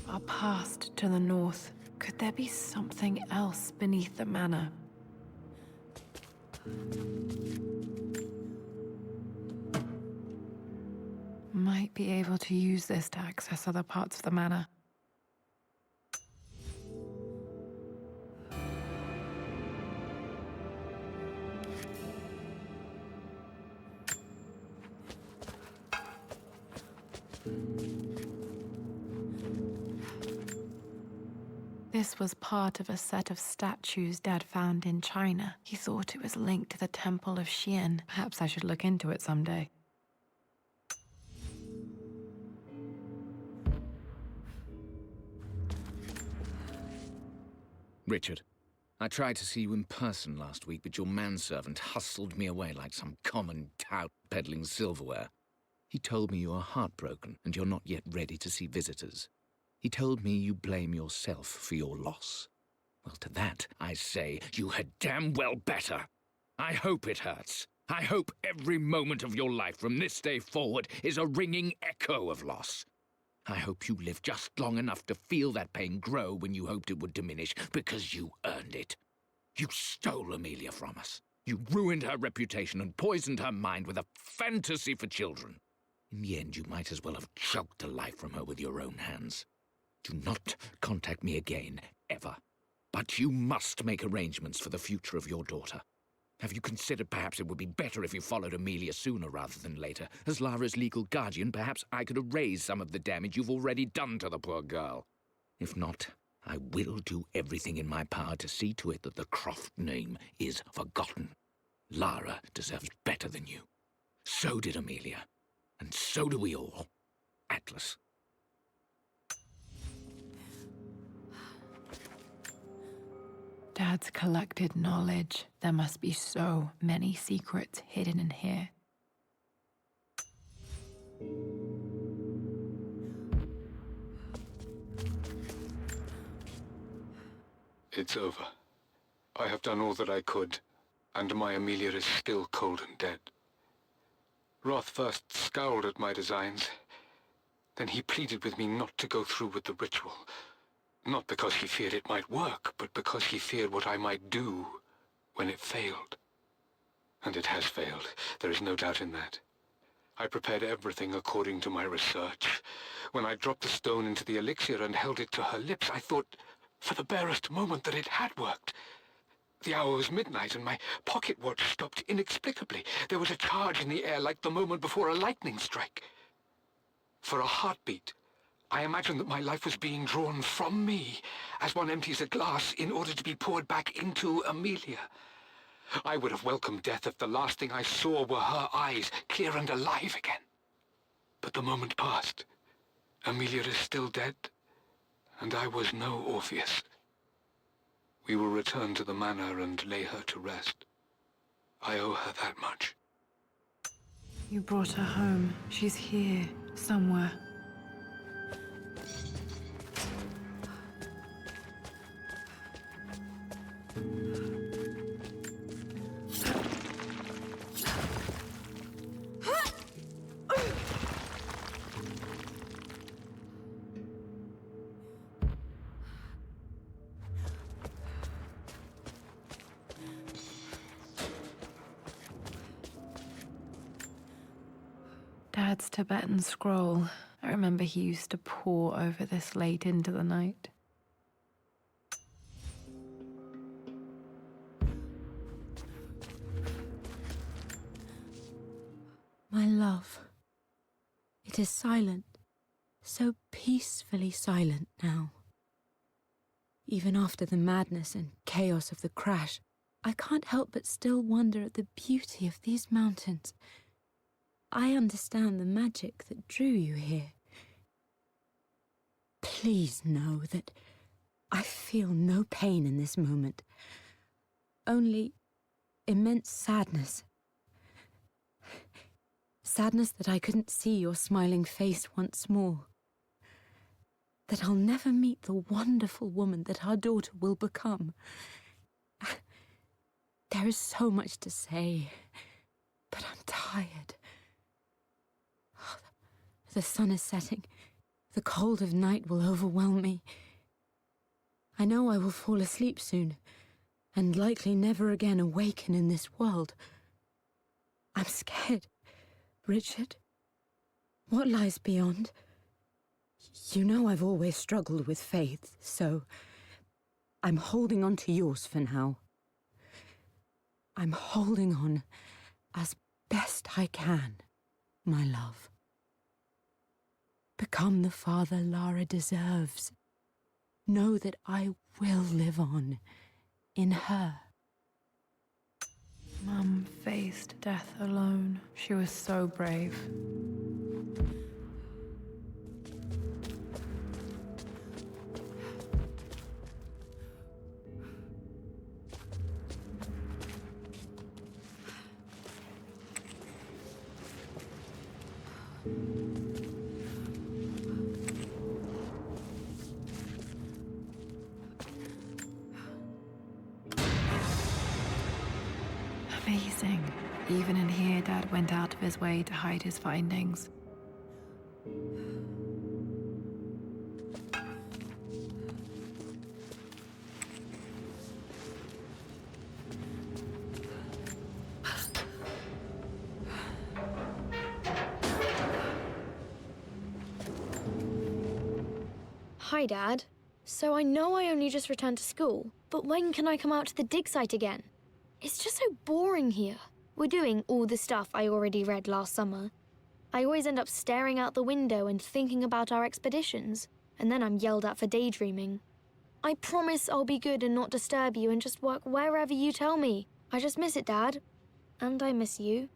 Our past to the north. Could there be something else beneath the manor? Might be able to use this to access other parts of the manor. This was part of a set of statues Dad found in China. He thought it was linked to the Temple of Xian. Perhaps I should look into it someday. Richard, I tried to see you in person last week, but your manservant hustled me away like some common tout peddling silverware. He told me you are heartbroken and you're not yet ready to see visitors. He told me you blame yourself for your loss. Well, to that, I say you had damn well better. I hope it hurts. I hope every moment of your life from this day forward is a ringing echo of loss. I hope you live just long enough to feel that pain grow when you hoped it would diminish, because you earned it. You stole Amelia from us. You ruined her reputation and poisoned her mind with a fantasy for children. In the end, you might as well have choked the life from her with your own hands. Do not contact me again, ever. But you must make arrangements for the future of your daughter. Have you considered perhaps it would be better if you followed Amelia sooner rather than later? As Lara's legal guardian, perhaps I could erase some of the damage you've already done to the poor girl. If not, I will do everything in my power to see to it that the Croft name is forgotten. Lara deserves better than you. So did Amelia. And so do we all. Atlas. Dad's collected knowledge. There must be so many secrets hidden in here. It's over. I have done all that I could, and my Amelia is still cold and dead. Roth first scowled at my designs. Then he pleaded with me not to go through with the ritual. Not because he feared it might work, but because he feared what I might do when it failed. And it has failed. There is no doubt in that. I prepared everything according to my research. When I dropped the stone into the elixir and held it to her lips, I thought for the barest moment that it had worked. The hour was midnight and my pocket watch stopped inexplicably. There was a charge in the air like the moment before a lightning strike. For a heartbeat, I imagined that my life was being drawn from me as one empties a glass in order to be poured back into Amelia. I would have welcomed death if the last thing I saw were her eyes, clear and alive again. But the moment passed. Amelia is still dead, and I was no Orpheus. We will return to the manor and lay her to rest. I owe her that much. You brought her home. She's here, somewhere. Dad's Tibetan scroll. I remember he used to pore over this late into the night. My love, it is silent, so peacefully silent now. Even after the madness and chaos of the crash, I can't help but still wonder at the beauty of these mountains. I understand the magic that drew you here. Please know that I feel no pain in this moment, only immense sadness. Sadness that I couldn't see your smiling face once more. That I'll never meet the wonderful woman that our daughter will become. There is so much to say, but I'm tired. The sun is setting. The cold of night will overwhelm me. I know I will fall asleep soon, and likely never again awaken in this world. I'm scared. Richard, what lies beyond? You know I've always struggled with faith, so I'm holding on to yours for now. I'm holding on as best I can, my love. Become the father Lara deserves. Know that I will live on in her. Mum faced death alone. She was so brave. Amazing. Even in here, Dad went out of his way to hide his findings. Hi, Dad. So I know I only just returned to school, but when can I come out to the dig site again? It's just so boring here. We're doing all the stuff I already read last summer. I always end up staring out the window and thinking about our expeditions, and then I'm yelled at for daydreaming. I promise I'll be good and not disturb you and just work wherever you tell me. I just miss it, Dad. And I miss you.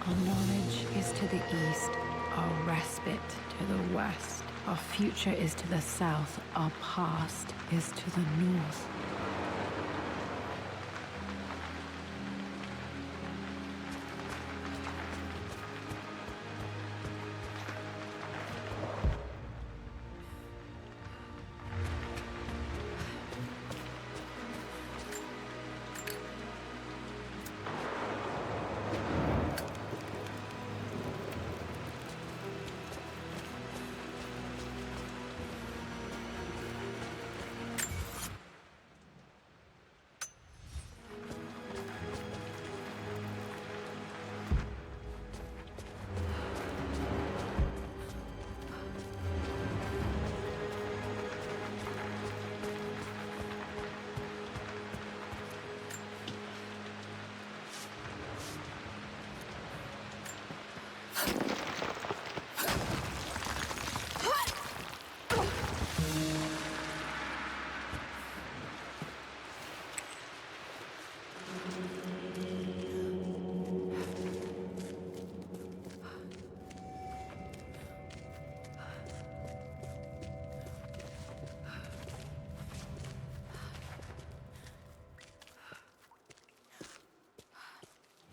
Our knowledge is to the east, our respite to the west. Our future is to the south, our past is to the north.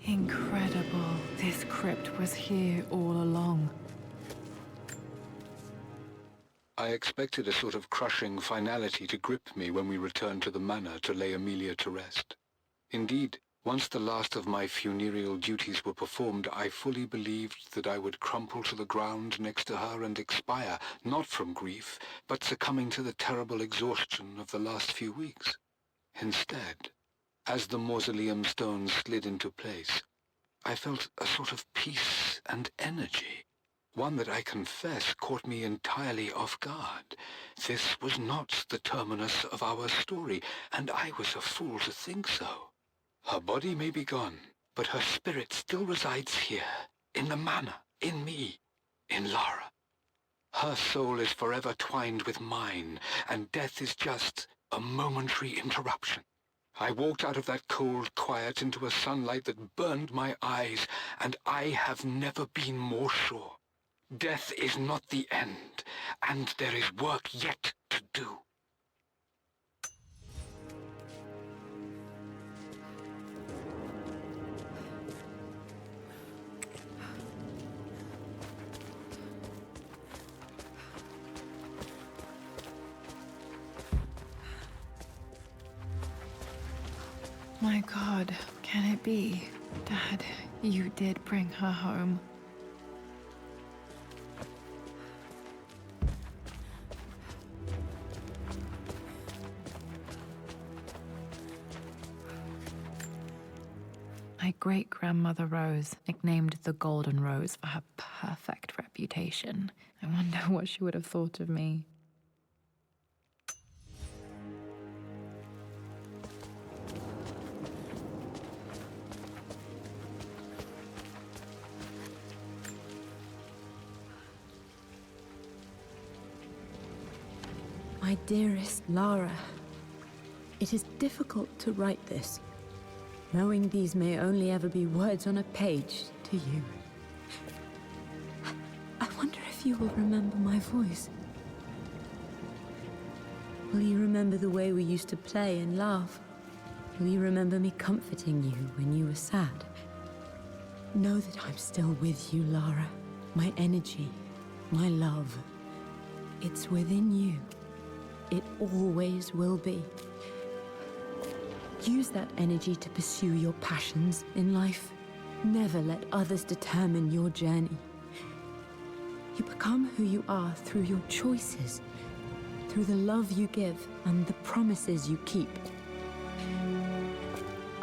Incredible. This crypt was here all along. I expected a sort of crushing finality to grip me when we returned to the manor to lay Amelia to rest. Indeed, once the last of my funereal duties were performed, I fully believed that I would crumple to the ground next to her and expire, not from grief, but succumbing to the terrible exhaustion of the last few weeks. Instead, as the mausoleum stones slid into place, I felt a sort of peace and energy, one that I confess caught me entirely off guard. This was not the terminus of our story, and I was a fool to think so. Her body may be gone, but her spirit still resides here, in the manor, in me, in Lara. Her soul is forever twined with mine, and death is just a momentary interruption. I walked out of that cold quiet into a sunlight that burned my eyes, and I have never been more sure. Death is not the end, and there is work yet to do. My God, can it be? Dad, you did bring her home. My great-grandmother Rose, nicknamed the Golden Rose for her perfect reputation. I wonder what she would have thought of me. My dearest Lara, it is difficult to write this, knowing these may only ever be words on a page to you. I wonder if you will remember my voice. Will you remember the way we used to play and laugh? Will you remember me comforting you when you were sad? Know that I'm still with you, Lara. My energy, my love, it's within you. It always will be. Use that energy to pursue your passions in life. Never let others determine your journey. You become who you are through your choices, through the love you give and the promises you keep.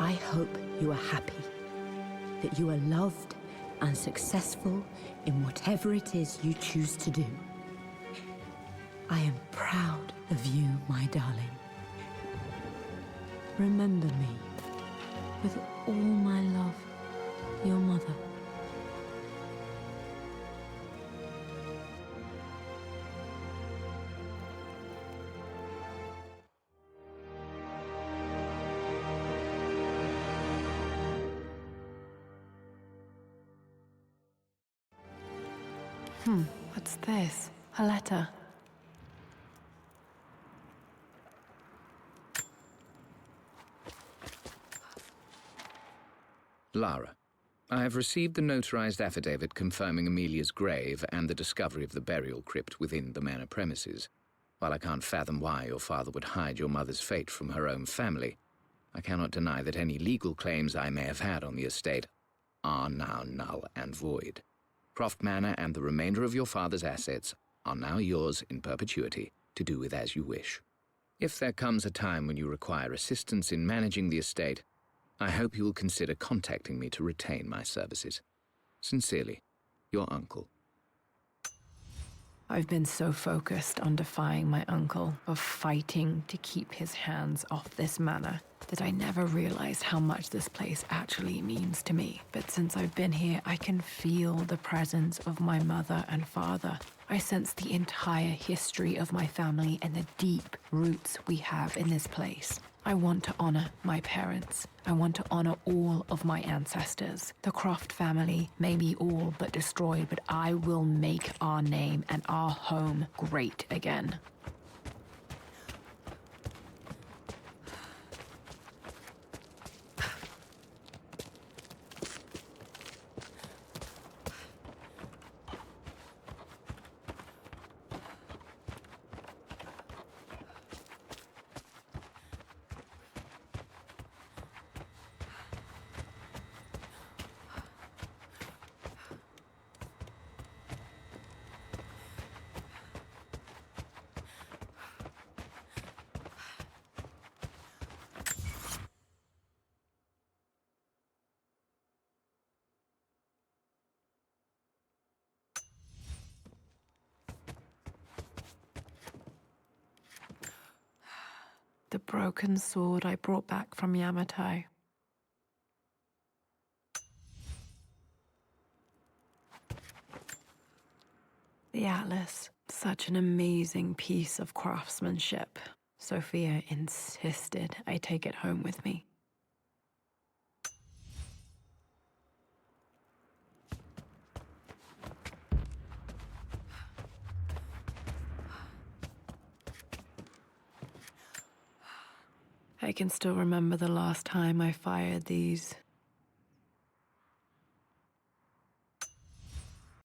I hope you are happy, that you are loved and successful in whatever it is you choose to do. I am proud of you, my darling. Remember me with all my love, your mother. What's this? A letter. Lara, I have received the notarized affidavit confirming Amelia's grave and the discovery of the burial crypt within the manor premises. While I can't fathom why your father would hide your mother's fate from her own family, I cannot deny that any legal claims I may have had on the estate are now null and void. Croft Manor and the remainder of your father's assets are now yours in perpetuity to do with as you wish. If there comes a time when you require assistance in managing the estate, I hope you will consider contacting me to retain my services. Sincerely, your uncle. I've been so focused on defying my uncle, of fighting to keep his hands off this manor, that I never realized how much this place actually means to me. But since I've been here, I can feel the presence of my mother and father. I sense the entire history of my family and the deep roots we have in this place. I want to honor my parents. I want to honor all of my ancestors. The Croft family may be all but destroyed, but I will make our name and our home great again. The broken sword I brought back from Yamato. The atlas, such an amazing piece of craftsmanship. Sophia insisted I take it home with me. I can still remember the last time I fired these.